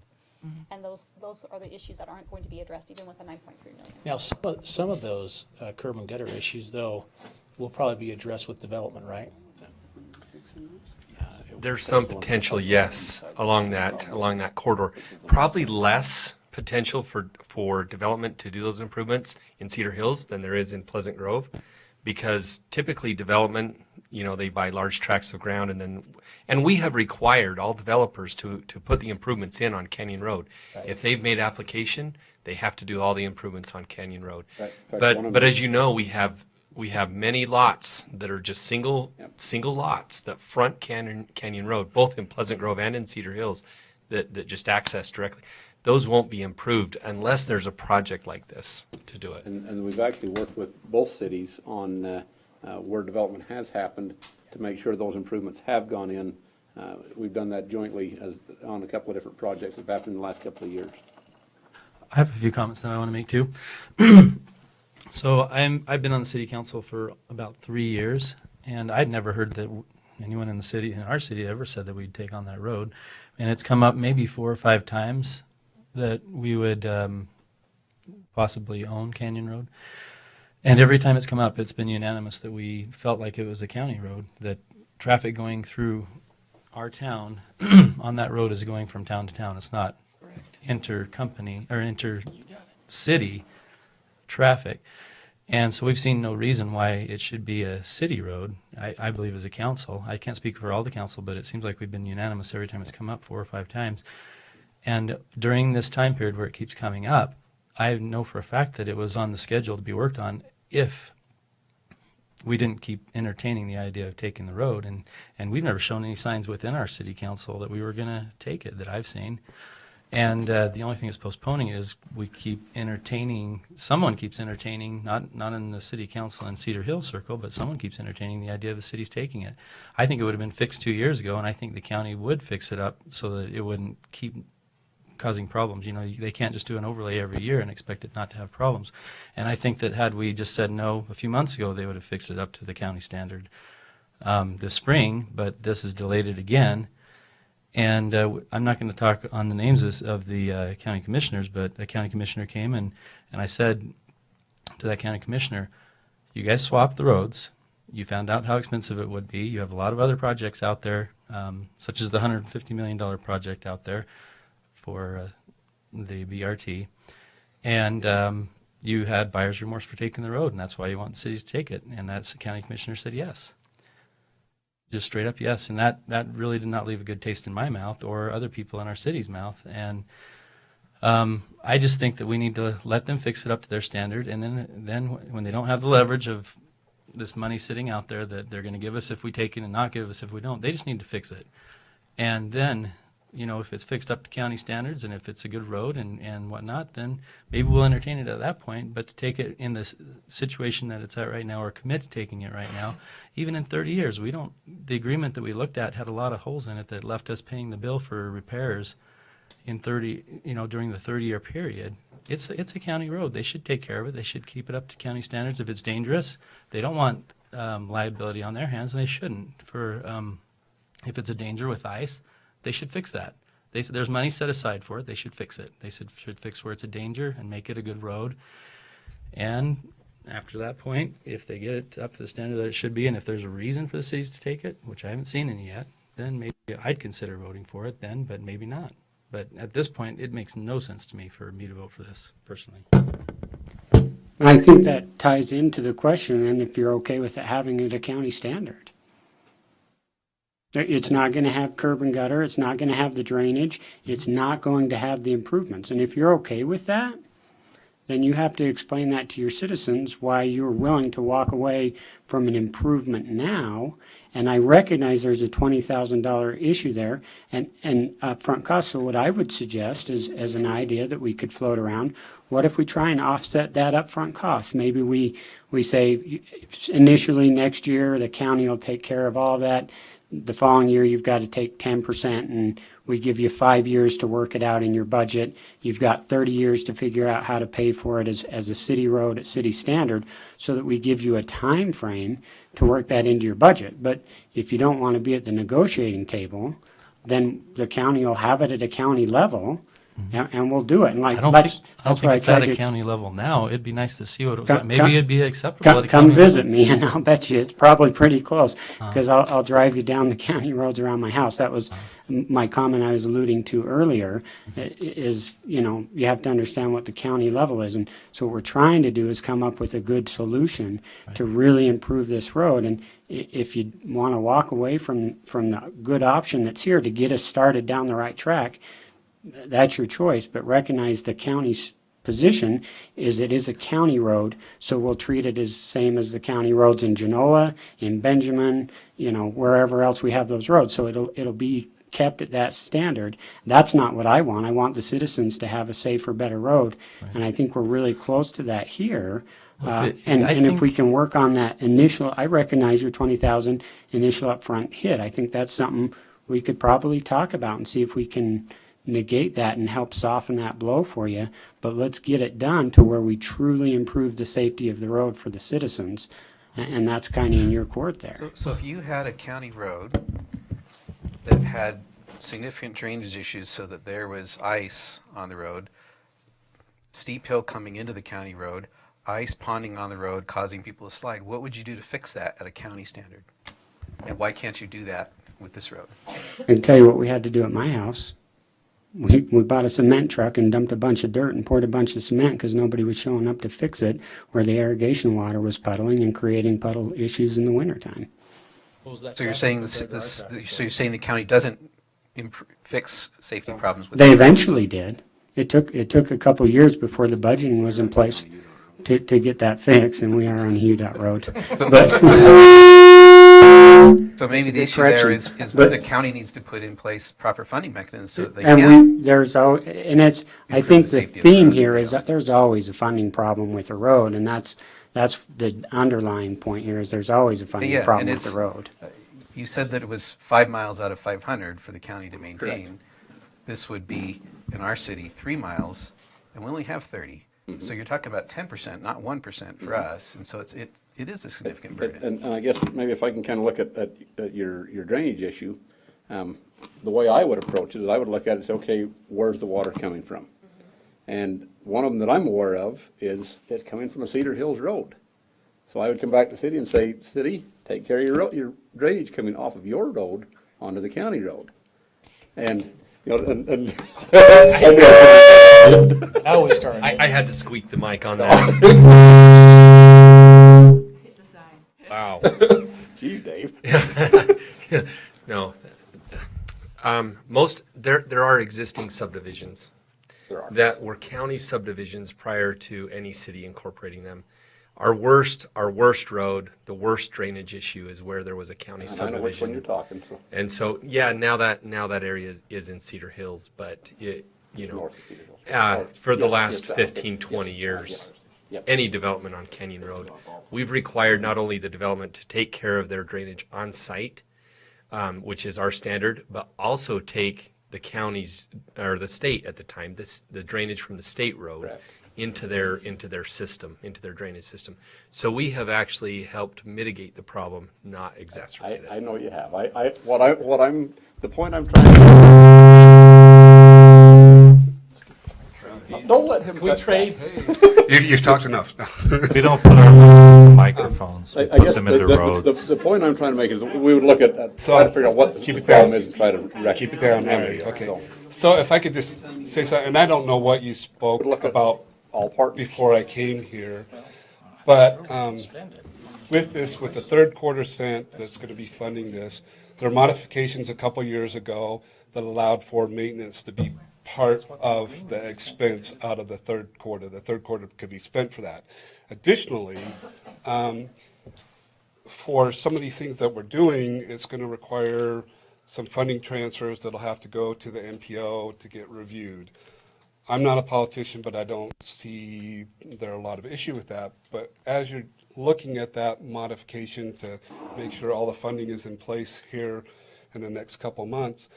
And those are the issues that aren't going to be addressed even with the 9.3 million. Now, some of those curb and gutter issues, though, will probably be addressed with development, right? There's some potential, yes, along that corridor. Probably less potential for development to do those improvements in Cedar Hills than there is in Pleasant Grove, because typically development, they buy large tracts of ground and we have required all developers to put the improvements in on Canyon Road. Right. If they've made application, they have to do all the improvements on Canyon Road. Right. In fact, But as you know, we have many lots that are just single lots that front Canyon Road, both in Pleasant Grove and in Cedar Hills, that just access directly. Those won't be improved unless there's a project like this to do it. And we've actually worked with both cities on where development has happened to make sure those improvements have gone in. We've done that jointly on a couple of different projects that have happened in the last couple of years. I have a few comments that I want to make too. So I've been on the city council for about 3 years, and I'd never heard that anyone in our city ever said that we'd take on that road. And it's come up maybe 4 or 5 times that we would possibly own Canyon Road. And every time it's come up, it's been unanimous that we felt like it was a county road, that traffic going through our town on that road is going from town to town. It's not inter-company or inter-city traffic. And so we've seen no reason why it should be a city road, I believe, as a council. I can't speak for all the council, but it seems like we've been unanimous every time it's come up 4 or 5 times. And during this time period where it keeps coming up, I know for a fact that it was on the schedule to be worked on if we didn't keep entertaining the idea of taking the road. And we've never shown any signs within our city council that we were going to take it, that I've seen. And the only thing that's postponing it is we keep entertaining, someone keeps entertaining, not in the city council and Cedar Hill circle, but someone keeps entertaining the idea of the city's taking it. I think it would have been fixed 2 years ago, and I think the county would fix it up so that it wouldn't keep causing problems. You know, they can't just do an overlay every year and expect it not to have problems. And I think that had we just said no a few months ago, they would have fixed it up to the county standard this spring, but this has delayed it again. And I'm not going to talk on the names of the county commissioners, but a county commissioner came and I said to that county commissioner, you guys swapped the roads. You found out how expensive it would be. You have a lot of other projects out there, such as the $150 million project out there for the BRT. And you had buyer's remorse for taking the road, and that's why you want the cities to take it. And that's the county commissioner said yes. Just straight up yes, and that really did not leave a good taste in my mouth or other people in our city's mouth. And I just think that we need to let them fix it up to their standard, and then when they don't have the leverage of this money sitting out there that they're going to give us if we take it and not give us if we don't, they just need to fix it. And then, you know, if it's fixed up to county standards and if it's a good road and whatnot, then maybe we'll entertain it at that point. But to take it in the situation that it's at right now or commit to taking it right now, even in 30 years, the agreement that we looked at had a lot of holes in it that left us paying the bill for repairs in during the 30-year period. It's a county road. They should take care of it. They should keep it up to county standards. If it's dangerous, they don't want liability on their hands, and they shouldn't. If it's a danger with ice, they should fix that. There's money set aside for it. They should fix it. They should fix where it's a danger and make it a good road. And after that point, if they get it up to the standard that it should be, and if there's a reason for the cities to take it, which I haven't seen any yet, then maybe I'd consider voting for it then, but maybe not. But at this point, it makes no sense to me for me to vote for this, personally. I think that ties into the question, and if you're okay with it having it a county standard. It's not going to have curb and gutter. It's not going to have the drainage. It's not going to have the improvements. And if you're okay with that, then you have to explain that to your citizens why you're willing to walk away from an improvement now. And I recognize there's a $20,000 issue there and upfront costs. So what I would suggest is, as an idea that we could float around, what if we try and offset that upfront cost? Maybe we say initially next year the county will take care of all that. The following year you've got to take 10%, and we give you 5 years to work it out in your budget. You've got 30 years to figure out how to pay for it as a city road at city standard, so that we give you a time frame to work that into your budget. But if you don't want to be at the negotiating table, then the county will have it at a county level, and we'll do it. And I don't think it's at a county level now. It'd be nice to see what it was like. Maybe it'd be acceptable at a Come county visit level. me, and I'll bet you it's probably pretty close, because I'll drive you down the county roads around my house. That was my comment I was alluding to earlier, is, you have to understand what the county level is. And so what we're trying to do is come up with a good solution to really improve this road. And if you want to walk away from the good option that's here to get us started down the right track, that's your choice. But recognize the county's position is it is a county road, so we'll treat it as same as the county roads in Genoa, in Benjamin, wherever else we have those roads. So it'll be kept at that standard. That's not what I want. I want the citizens to have a safer, better road, and I think we're really close to that here. If we can work on that initial, I recognize your 20,000 initial upfront hit. I think that's something we could probably talk about and see if we can negate that and help soften that blow for you. But let's get it done to where we truly improve the safety of the road for the citizens, and that's kind of in your court there. So if you had a county road that had significant drainage issues so that there was ice on the road, steep hill coming into the county road, ice ponding on the road causing people to slide, what would you do to fix that at a county standard? And why can't you do that with this road? I can tell you what we had to do at my house. we bought a cement truck and dumped a bunch of dirt and poured a bunch of cement because nobody was showing up to fix it, where the irrigation water was puddling and creating puddle issues in the wintertime. So you're saying so you're saying the county doesn't fix safety problems with They the eventually did. It took a couple years before the budgeting was in place to get that fixed, and we are on UDOT road. So maybe the issue there is the county needs to put in place proper funding mechanisms so that they can. I think the theme here is that there's always a funding problem with the road, and that's the underlying point here is there's always a funding problem with the road. You said that it was 5 miles out of 500 for the county to maintain. Correct. This would be, in our city, 3 miles, and we only have 30. So you're talking about 10%, not 1% for us, and so it is a significant burden. And I guess maybe if I can kind of look at your drainage issue, the way I would approach it is I would look at it and say, okay, where's the water coming from? And one of them that I'm aware of is it's coming from a Cedar Hills road. So I would come back to the city and say, city, take care of your drainage coming off of your road onto the county road. And, you know, Now we start. I had to squeak the mic on that. It's a sign. Wow. Geez, Dave. No. There are existing subdivisions that were county subdivisions prior to any city incorporating them. Our worst road, the worst drainage issue is where there was a county subdivision. I know which one you're talking. So. And so, yeah, now that area is in Cedar Hills, but for the last 15, 20 years, any development on Canyon Road, we've required not only the development to take care of their drainage on site, which is our standard, but also take the county's or the state at the time, the drainage from the state road. Correct. into their system, into their drainage system. So we have actually helped mitigate the problem, not exacerbate it. I know you have. The point I'm trying to. Don't let him. We trade. You've talked enough. We don't put our microphones. I guess them into roads. The point I'm trying to make is we would look at try to figure out what the problem is and try to keep it down. Okay. So if I could just say something, and I don't know what you spoke about all part before I came here, but with the third quarter cent that's going to be funding this, there are modifications a couple years ago that allowed for maintenance to be part of the expense out of the third quarter. The third quarter could be spent for that. Additionally, for some of these things that we're doing, it's going to require some funding transfers that'll have to go to the MPO to get reviewed. I'm not a politician, but I don't see there are a lot of issue with that. But as you're looking at that modification to make sure all the funding is in place here in the next couple months,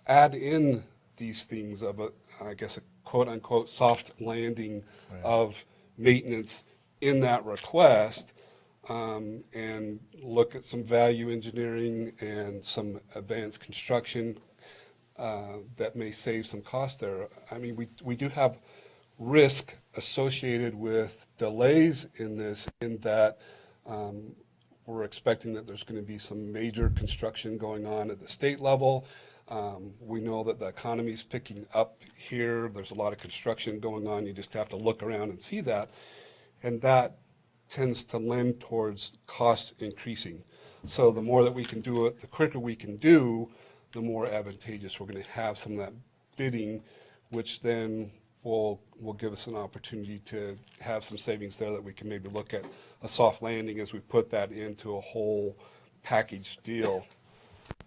add in these things of a quote unquote soft landing of maintenance in that request, and look at some value engineering and some advanced construction that may save some cost there. I mean, we do have risk associated with delays in this, in that we're expecting that there's going to be some major construction going on at the state level. We know that the economy is picking up here. There's a lot of construction going on. You just have to look around and see that. And that tends to lend towards costs increasing. So the more that we can do it, the quicker we can do, the more advantageous we're going to have some of that bidding, which then will give us an opportunity to have some savings there that we can maybe look at a soft landing as we put that into a whole package deal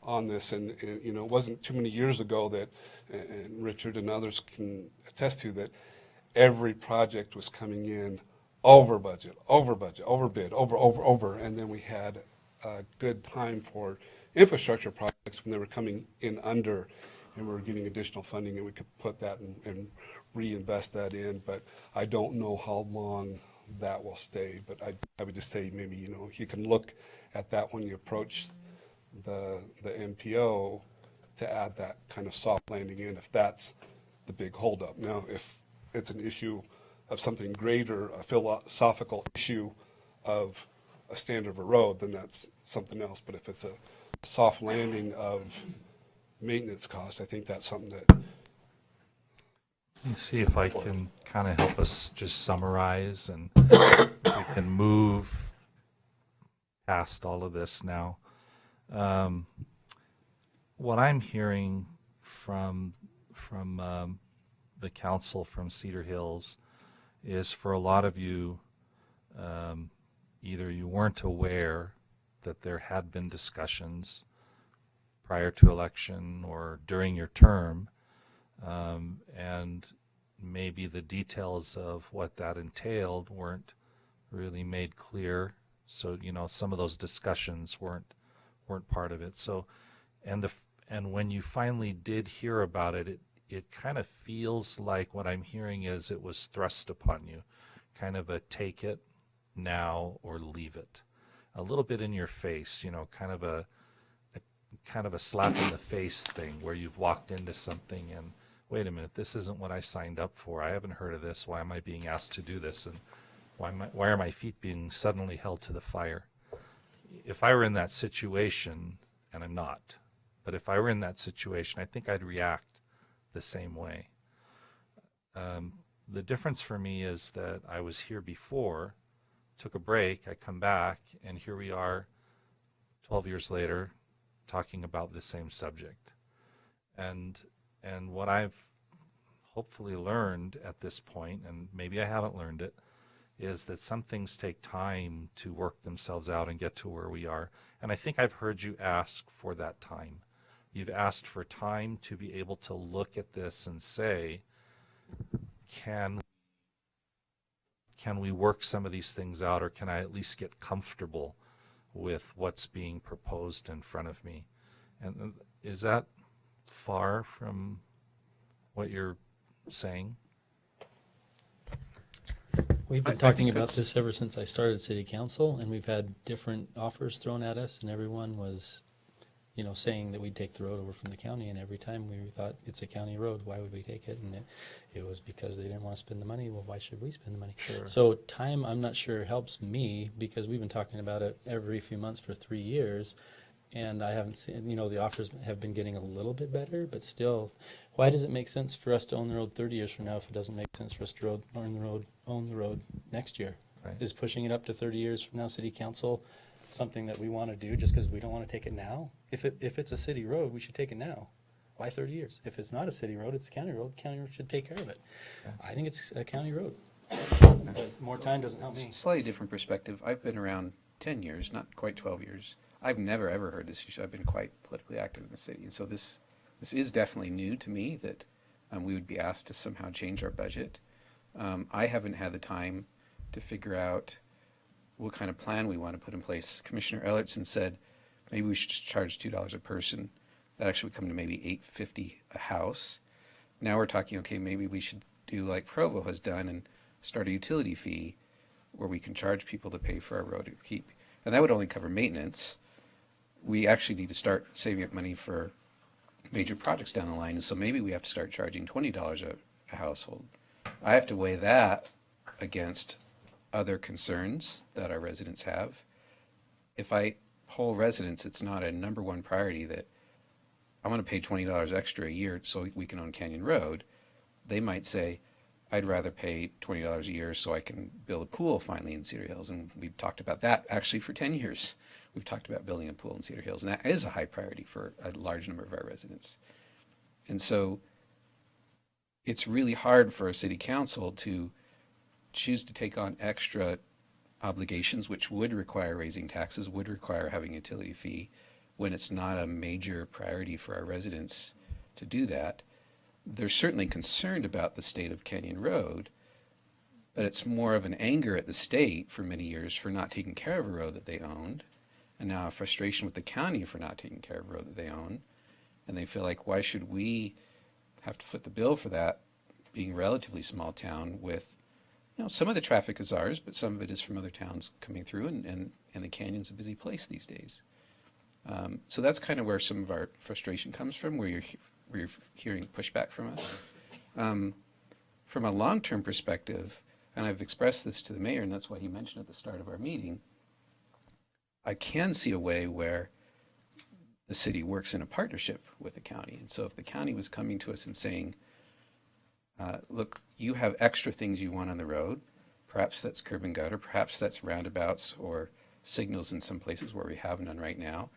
on this. And it wasn't too many years ago that, and Richard and others can attest to, that every project was coming in over budget, over bid, over, and then we had a good time for infrastructure projects when they were coming in under, and we were getting additional funding, and we could put that and reinvest that in. But I don't know how long that will stay. But I would just say maybe you can look at that when you approach the MPO to add that kind of soft landing in, if that's the big holdup. Now, if it's an issue of something greater, a philosophical issue of a standard of a road, then that's something else. But if it's a soft landing of maintenance costs. I think that's something that Let me see if I can kind of help us just summarize and we can move past all of this now. What I'm hearing from the council from Cedar Hills is for a lot of you, either you weren't aware that there had been discussions prior to election or during your term, and maybe the details of what that entailed weren't really made clear. So, you know, some of those discussions weren't part of it. So, and when you finally did hear about it, it kind of feels like what I'm hearing is it was thrust upon you, kind of a take it now or leave it, a little bit in your face, you know, kind of a slap in the face thing where you've walked into something and wait a minute, this isn't what I signed up for. I haven't heard of this. Why am I being asked to do this? And why are my feet being suddenly held to the fire? If I were in that situation, and I'm not, but if I were in that situation, I think I'd react the same way. The difference for me is that I was here before, took a break, I come back, and here we are 12 years later talking about the same subject. And what I've hopefully learned at this point, and maybe I haven't learned it, is that some things take time to work themselves out and get to where we are. And I think I've heard you ask for that time. You've asked for time to be able to look at this and say, can we work some of these things out, or can I at least get comfortable with what's being proposed in front of me? And is that far from what you're saying? We've been talking about this ever since I started city council, and we've had different offers thrown at us, and everyone was, you know, saying that we'd take the road over from the county, and every time we thought, it's a county road, why would we take it? And it was because they didn't want to spend the money. Well, why should we spend the money? Sure. So time, I'm not sure, helps me, because we've been talking about it every few months for 3 years, and I haven't seen, you know, the offers have been getting a little bit better, but still, why does it make sense for us to own the road 30 years from now if it doesn't make sense for us to own the road next year? Right. Is pushing it up to 30 years from now, city council, something that we want to do just because we don't want to take it now? If it's a city road, we should take it now. Why 30 years? If it's not a city road, it's a county road, the county road should take care of it. Okay. I think it's a county road. But more time doesn't help me. Slightly different perspective. I've been around 10 years, not quite 12 years. I've never, ever heard this issue. I've been quite politically active in the city. And so this is definitely new to me, that we would be asked to somehow change our budget. I haven't had the time to figure out what kind of plan we want to put in place. Commissioner Ellertson said maybe we should just charge $2 a person. That actually would come to maybe $8.50 a house. Now we're talking, okay, maybe we should do like Provo has done and start a utility fee where we can charge people to pay for our road upkeep. And that would only cover maintenance. We actually need to start saving up money for major projects down the line. And so maybe we have to start charging $20 a household. I have to weigh that against other concerns that our residents have. If I poll residents, it's not a number one priority that I want to pay $20 extra a year so we can own Canyon Road. They might say, I'd rather pay $20 a year so I can build a pool finally in Cedar Hills. And we've talked about that actually for 10 years. We've talked about building a pool in Cedar Hills, and that is a high priority for a large number of our residents. And so it's really hard for a city council to choose to take on extra obligations, which would require raising taxes, would require having a utility fee, when it's not a major priority for our residents to do that. They're certainly concerned about the state of Canyon Road, but it's more of an anger at the state for many years for not taking care of a road that they owned, and now a frustration with the county for not taking care of a road that they own. And they feel like, why should we have to foot the bill for that, being a relatively small town with, you know, some of the traffic is ours, but some of it is from other towns coming through, and the canyon's a busy place these days. So that's kind of where some of our frustration comes from, where you're hearing pushback from us. From a long-term perspective, and I've expressed this to the mayor, and that's why he mentioned at the start of our meeting, I can see a way where the city works in a partnership with the county. And so if the county was coming to us and saying, look, you have extra things you want on the road, perhaps that's curb and gutter, perhaps that's roundabouts or signals in some places where we have none right now,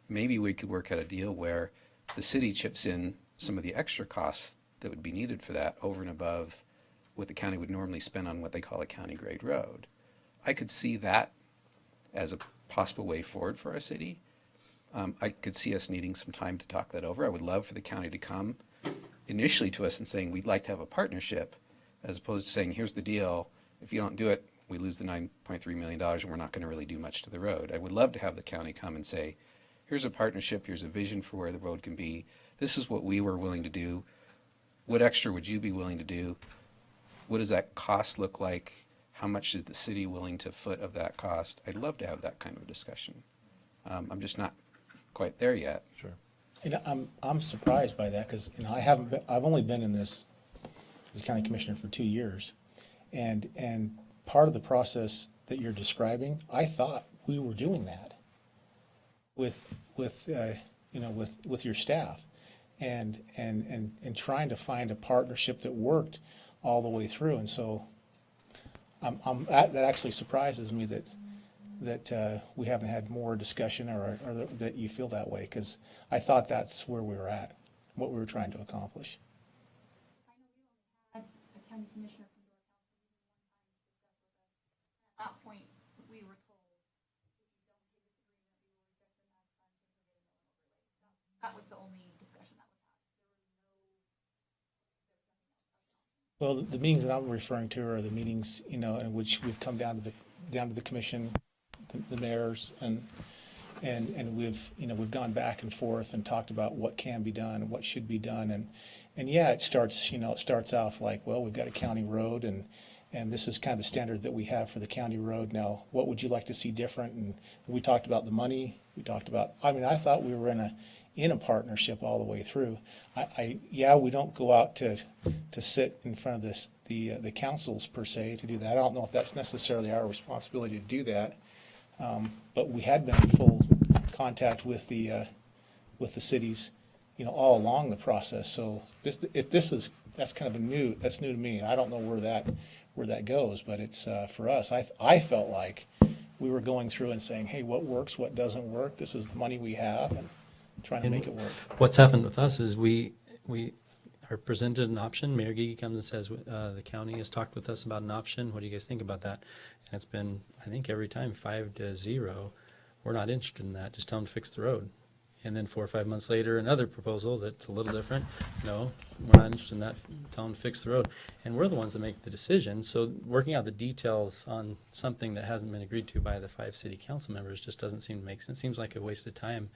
maybe we could work out a deal where the city chips in some of the extra costs that would be needed for that over and above what the county would normally spend on what they call a county grade road. I could see that as a possible way forward for our city. I could see us needing some time to talk that over. I would love for the county to come initially to us and saying, we'd like to have a partnership, as opposed to saying, here's the deal. If you don't do it, we lose the $9.3 million and we're not going to really do much to the road. I would love to have the county come and say, here's a partnership, here's a vision for where the road can be. This is what we were willing to do. What extra would you be willing to do? What does that cost look like? How much is the city willing to foot of that cost? I'd love to have that kind of a discussion. I'm just not quite there yet. Sure. I'm surprised by that because I've only been in this as a county commissioner for 2 years, and part of the process that you're describing, I thought we were doing that with your staff, and trying to find a partnership that worked all the way through, and so that actually surprises me that we haven't had more discussion or that you feel that way, because I thought that's where we were at, what we were trying to accomplish. A county commissioner from Door Council at that point, we were told, that was the only discussion that was had. Well, the meetings that I'm referring to are the meetings, in which we've come down to the commission, the mayors, and we've gone back and forth and talked about what can be done and what should be done, and yeah, it starts off like, well, we've got a county road, and this is kind of the standard that we have for the county road. Now, what would you like to see different? And we talked about the money. We talked about, I thought we were in a partnership all the way through. We don't go out to sit in front of the councils per se to do that. I don't know if that's necessarily our responsibility to do that, but we had been in full contact with the cities, all along the process. So that's kind of that's new to me. I don't know where that goes, but it's for us. I felt like we were going through and saying, hey, what works, what doesn't work? This is the money we have, and trying to make it work. What's happened with us is we are presented an option. Mayor Gigi comes and says, the county has talked with us about an option. What do you guys think about that? And it's been, I think, every time 5-0. We're not interested in that. Just tell them to fix the road. And then 4 or 5 months later, another proposal that's a little different. No, we're not interested in that. Tell them to fix the road. And we're the ones that make the decision. So working out the details on something that hasn't been agreed to by the 5 city council members just doesn't seem to make sense. It seems like a waste of time.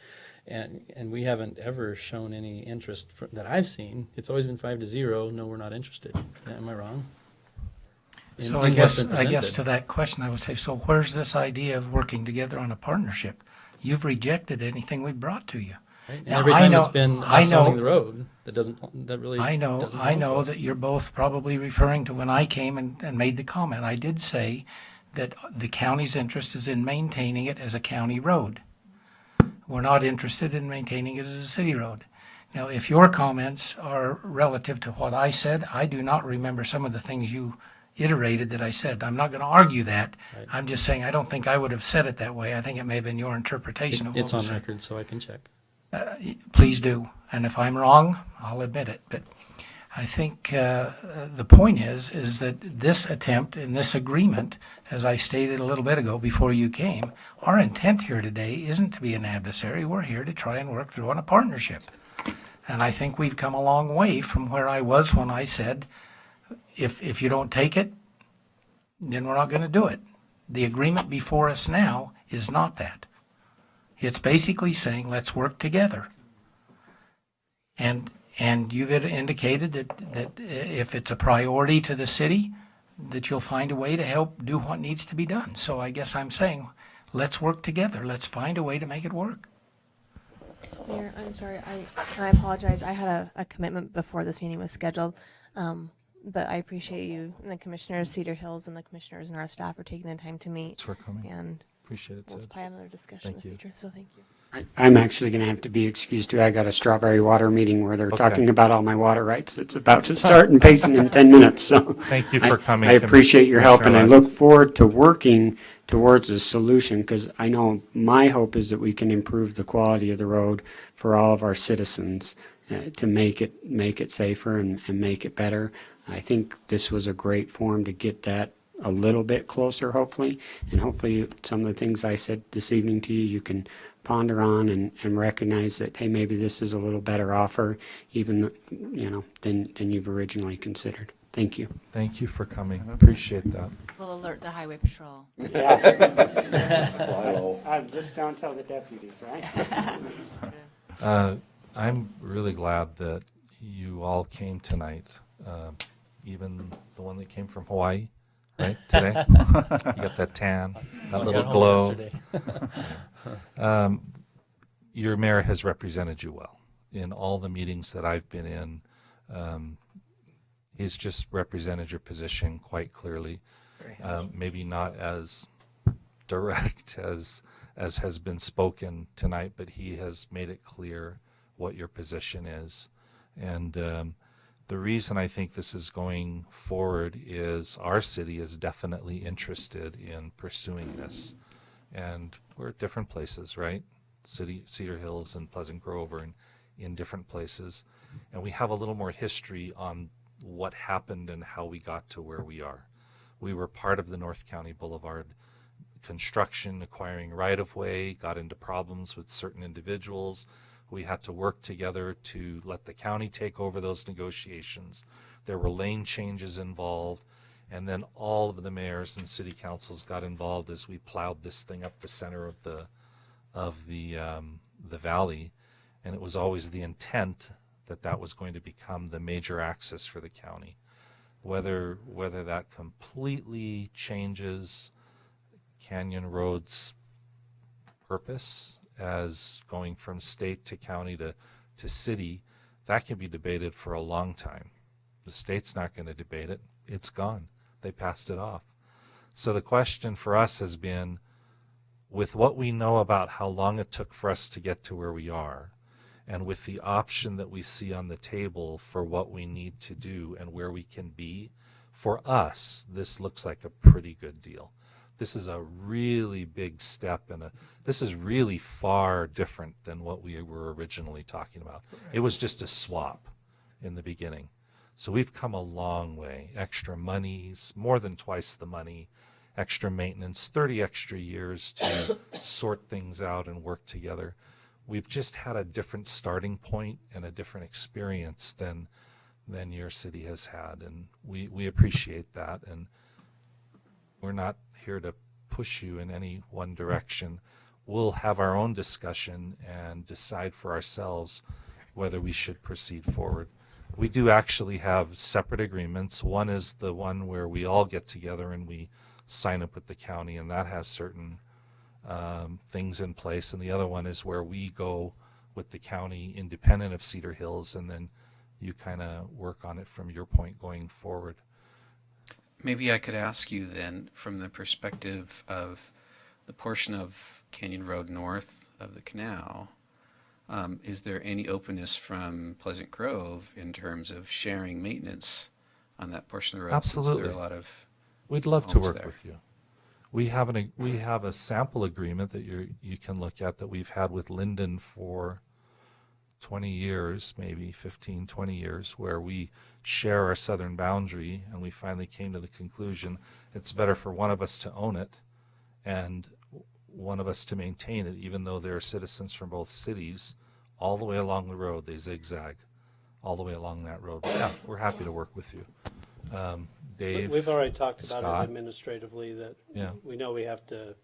And we haven't ever shown any interest that I've seen. It's always been 5-0. No, we're not interested. Am I wrong? So I guess to that question, I would say, so where's this idea of working together on a partnership? You've rejected anything we brought to you. Right? And every time it's been us owning the road, that really I know that you're both probably referring to when I came and made the comment. I did say that the county's interest is in maintaining it as a county road. We're not interested in maintaining it as a city road. Now, if your comments are relative to what I said, I do not remember some of the things you iterated that I said. I'm not going to argue that. Right. I'm just saying I don't think I would have said it that way. I think it may have been your interpretation of what was said. It's on record, so I can check. Please do. And if I'm wrong, I'll admit it. But I think the point is that this attempt and this agreement, as I stated a little bit ago before you came, our intent here today isn't to be an adversary. We're here to try and work through on a partnership. And I think we've come a long way from where I was when I said, if you don't take it, then we're not going to do it. The agreement before us now is not that. It's basically saying, let's work together. And you've indicated that if it's a priority to the city, that you'll find a way to help do what needs to be done. So I guess I'm saying, let's work together. Let's find a way to make it work. Mayor, I'm sorry. I apologize. I had a commitment before this meeting was scheduled. But I appreciate you and the commissioners, Cedar Hills, and the commissioners and our staff for taking the time to meet. Thanks for coming. And appreciate it. We'll probably have another discussion in the future. So thank you. I'm actually going to have to be excused too. I got a strawberry water meeting where they're talking about all my water rights that's about to start in Payson in 10 minutes. So Thank you for coming, I appreciate your help, and I Commissioner-elect. look forward to working towards a solution, because I know my hope is that we can improve the quality of the road for all of our citizens to make it safer and make it better. I think this was a great forum to get that a little bit closer, hopefully, and hopefully some of the things I said this evening to you, you can ponder on and recognize that, hey, maybe this is a little better offer, even, than you've originally considered. Thank you. Thank you for coming. Appreciate that. We'll alert the highway patrol. Yeah. Just don't tell the deputies, right? I'm really glad that you all came tonight, even the one that came from Hawaii, right, today? You got that tan, that little glow. Your mayor has represented you well in all the meetings that I've been in. He's just represented your position quite clearly. Maybe not as direct as has been spoken tonight, but he has made it clear what your position is. And the reason I think this is going forward is our city is definitely interested in pursuing this. And we're at different places, right? Cedar Hills and Pleasant Grove are in different places. And we have a little more history on what happened and how we got to where we are. We were part of the North County Boulevard construction, acquiring right-of-way, got into problems with certain individuals. We had to work together to let the county take over those negotiations. There were lane changes involved, and then all of the mayors and city councils got involved as we plowed this thing up the center of the valley. And it was always the intent that was going to become the major access for the county. Whether that completely changes Canyon Road's purpose as going from state to county to city, that can be debated for a long time. The state's not going to debate it. It's gone. They passed it off. So the question for us has been, with what we know about how long it took for us to get to where we are, and with the option that we see on the table for what we need to do and where we can be, for us, this looks like a pretty good deal. This is a really big step, and this is really far different than what we were originally talking about. It was just a swap in the beginning. So we've come a long way. Extra monies, more than twice the money, extra maintenance, 30 extra years to sort things out and work together. We've just had a different starting point and a different experience than your city has had, and we appreciate that. And we're not here to push you in any one direction. We'll have our own discussion and decide for ourselves whether we should proceed forward. We do actually have separate agreements. One is the one where we all get together and we sign up with the county, and that has certain things in place. And the other one is where we go with the county independent of Cedar Hills, and then you kind of work on it from your point going forward. Maybe I could ask you then, from the perspective of the portion of Canyon Road north of the canal, is there any openness from Pleasant Grove in terms of sharing maintenance on that portion of the road? Absolutely. Since there are a lot of We'd love to homes work there. with you. We have a sample agreement that you can look at that we've had with Linden for 20 years, maybe 15, 20 years, where we share our southern boundary, and we finally came to the conclusion it's better for one of us to own it and one of us to maintain it, even though there are citizens from both cities all the way along the road. They zigzag all the way along that road. But yeah, we're happy to work with you. Dave, We've already talked Scott. about it administratively, that Yeah. we know we have to,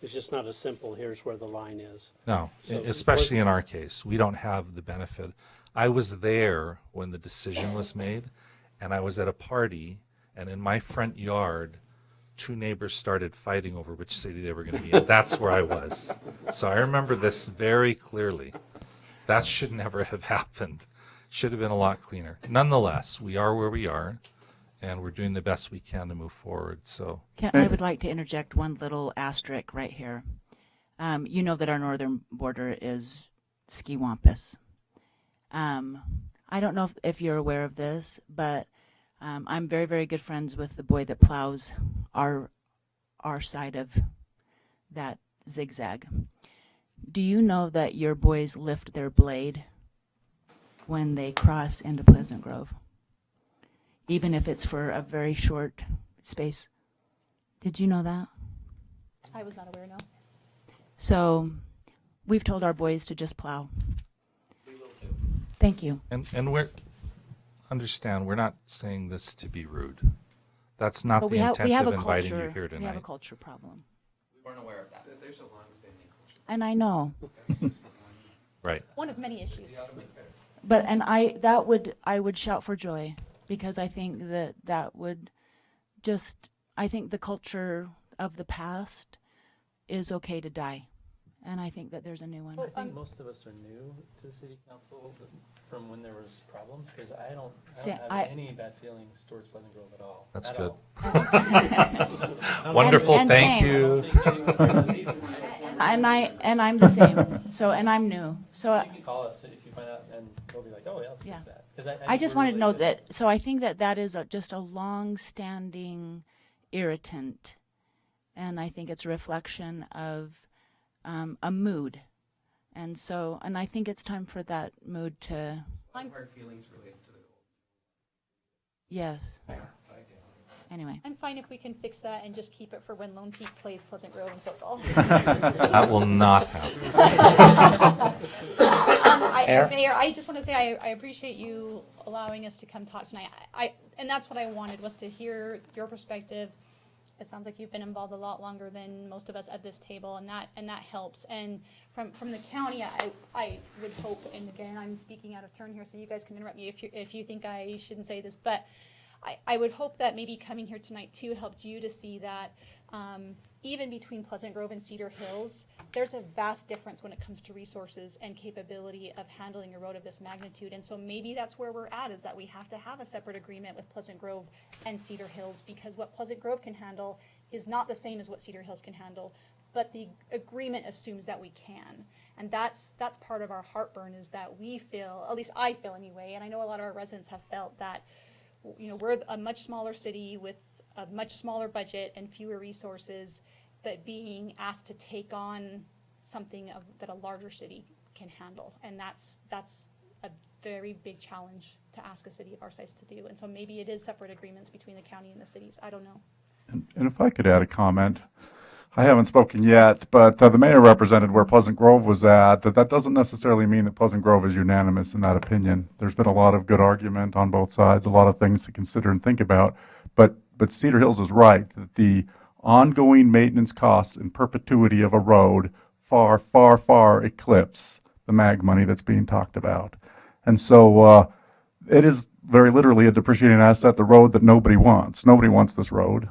it's just not as simple, here's where the line is. No, So especially in our case. We don't have the benefit. I was there when the decision was made, and I was at a party, and in my front yard, two neighbors started fighting over which city they were going to be in. That's where I was. So I remember this very clearly. That should never have happened. Should have been a lot cleaner. Nonetheless, we are where we are, and we're doing the best we can to move forward. So I would like to interject one little asterisk right here. You know that our northern border is ski wampus. I don't know if you're aware of this, but I'm very, very good friends with the boy that plows our side of that zigzag. Do you know that your boys lift their blade when they cross into Pleasant Grove? Even if it's for a very short space. Did you know that? I was not aware, no. So we've told our boys to just plow. We will too. Thank you. And we're not saying this to be rude. That's not But the intent of inviting you here we have a tonight. culture problem. We weren't aware of that. There's a long-standing culture. And I know. Right. One of many issues. But I would shout for joy, because I think that would just, I think the culture of the past is okay to die. And I think that there's a new one. I think most of us are new to the city council from when there was problems, because I don't have any bad feelings towards Pleasant Grove at all. That's at good. all. Wonderful, and thank same. you. And I'm the same. So, and I'm new. So You can call us if you find out, and we'll be like, oh, yeah, let's fix that. 'Cause I just we're wanted to know really good. that. So I think that is just a long-standing irritant, and I think it's a reflection of a mood, and I think it's time for that mood to. Hard feelings related to the Yes. Anyway. I'm fine if we can fix that and just keep it for when Lone Peak plays Pleasant Grove in football. That will not happen. Mayor, I just want to say I appreciate you allowing us to come talk tonight. And that's what I wanted, was to hear your perspective. It sounds like you've been involved a lot longer than most of us at this table, and that helps. And from the county, I would hope, and again, I'm speaking out of turn here, so you guys can interrupt me if you think I shouldn't say this, but I would hope that maybe coming here tonight too helped you to see that even between Pleasant Grove and Cedar Hills, there's a vast difference when it comes to resources and capability of handling a road of this magnitude. And so maybe that's where we're at, is that we have to have a separate agreement with Pleasant Grove and Cedar Hills, because what Pleasant Grove can handle is not the same as what Cedar Hills can handle, but the agreement assumes that we can. And that's part of our heartburn, is that we feel, at least I feel anyway, and I know a lot of our residents have felt that, we're a much smaller city with a much smaller budget and fewer resources, but being asked to take on something that a larger city can handle. And that's a very big challenge to ask a city of our size to do. And so maybe it is separate agreements between the county and the cities. I don't know. And if I could add a comment, I haven't spoken yet, but the mayor represented where Pleasant Grove was at. That doesn't necessarily mean that Pleasant Grove is unanimous in that opinion. There's been a lot of good argument on both sides, a lot of things to consider and think about. But Cedar Hills is right that the ongoing maintenance costs in perpetuity of a road far, far, far eclipse the MAG money that's being talked about. And so it is very literally a depreciating asset, the road that nobody wants. Nobody wants this road.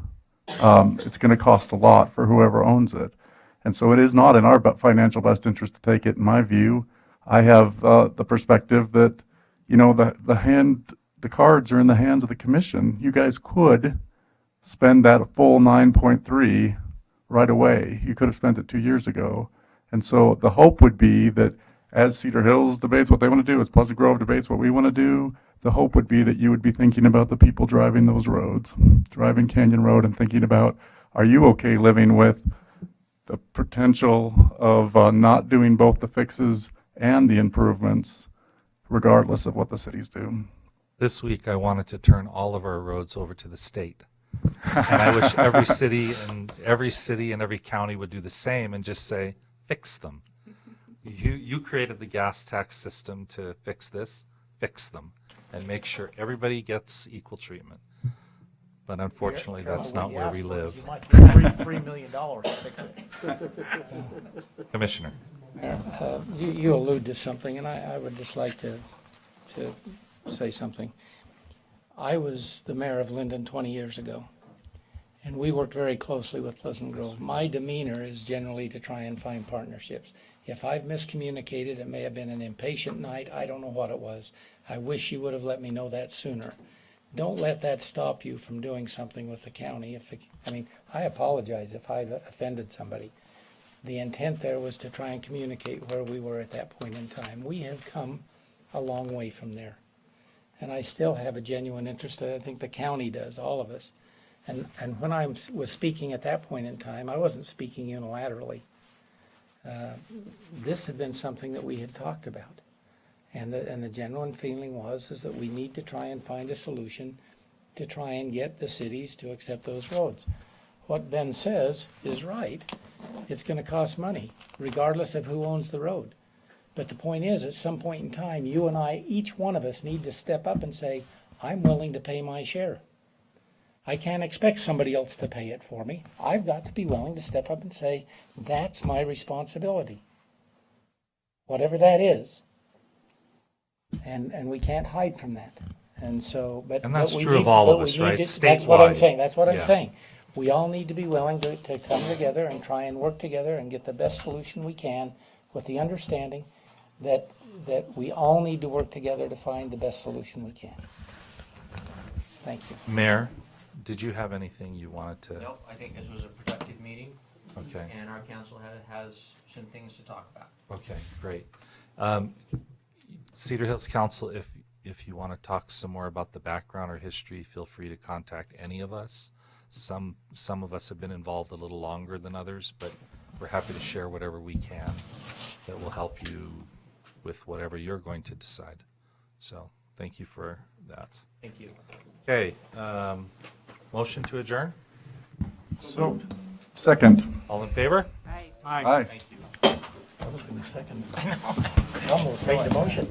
It's going to cost a lot for whoever owns it. And so it is not in our financial best interest to take it, in my view. I have the perspective that, the cards are in the hands of the commission. You guys could spend that full 9.3 right away. You could have spent it 2 years ago. And so the hope would be that as Cedar Hills debates what they want to do, as Pleasant Grove debates what we want to do, the hope would be that you would be thinking about the people driving those roads, driving Canyon Road, and thinking about, are you okay living with the potential of not doing both the fixes and the improvements, regardless of what the cities do? This week, I wanted to turn all of our roads over to the state. And I wish every city and every county would do the same and just say, fix them. You created the gas tax system to fix this, fix them, and make sure everybody gets equal treatment. But unfortunately, that's not where we live. You might get $3 million to fix it. Commissioner. You allude to something, and I would just like to say something. I was the mayor of Linden 20 years ago, and we worked very closely with Pleasant Grove. My demeanor is generally to try and find partnerships. If I've miscommunicated, it may have been an impatient night. I don't know what it was. I wish you would have let me know that sooner. Don't let that stop you from doing something with the county. I apologize if I've offended somebody. The intent there was to try and communicate where we were at that point in time. We have come a long way from there. And I still have a genuine interest, I think the county does, all of us. And when I was speaking at that point in time, I wasn't speaking unilaterally. This had been something that we had talked about. And the genuine feeling is that we need to try and find a solution to try and get the cities to accept those roads. What Ben says is right. It's going to cost money, regardless of who owns the road. But the point is, at some point in time, you and I, each one of us, need to step up and say, I'm willing to pay my share. I can't expect somebody else to pay it for me. I've got to be willing to step up and say, that's my responsibility. Whatever that is. And we can't hide from that. And so, And that's true of all of us, right? That's what I'm Statewide. saying. That's what I'm Yeah. saying. We all need to be willing to come together and try and work together and get the best solution we can, with the understanding that we all need to work together to find the best solution we can. Thank you. Mayor, did you have anything you wanted to? Nope, I think this was a productive meeting. Okay. And our council has some things to talk about. Okay, great. Cedar Hills Council, if you want to talk some more about the background or history, feel free to contact any of us. Some of us have been involved a little longer than others, but we're happy to share whatever we can that will help you with whatever you're going to decide. So thank you for that. Thank you. Okay, motion to adjourn? So, second. All in favor? Aye. Thank you. I was going to second. I know. Almost made the motion.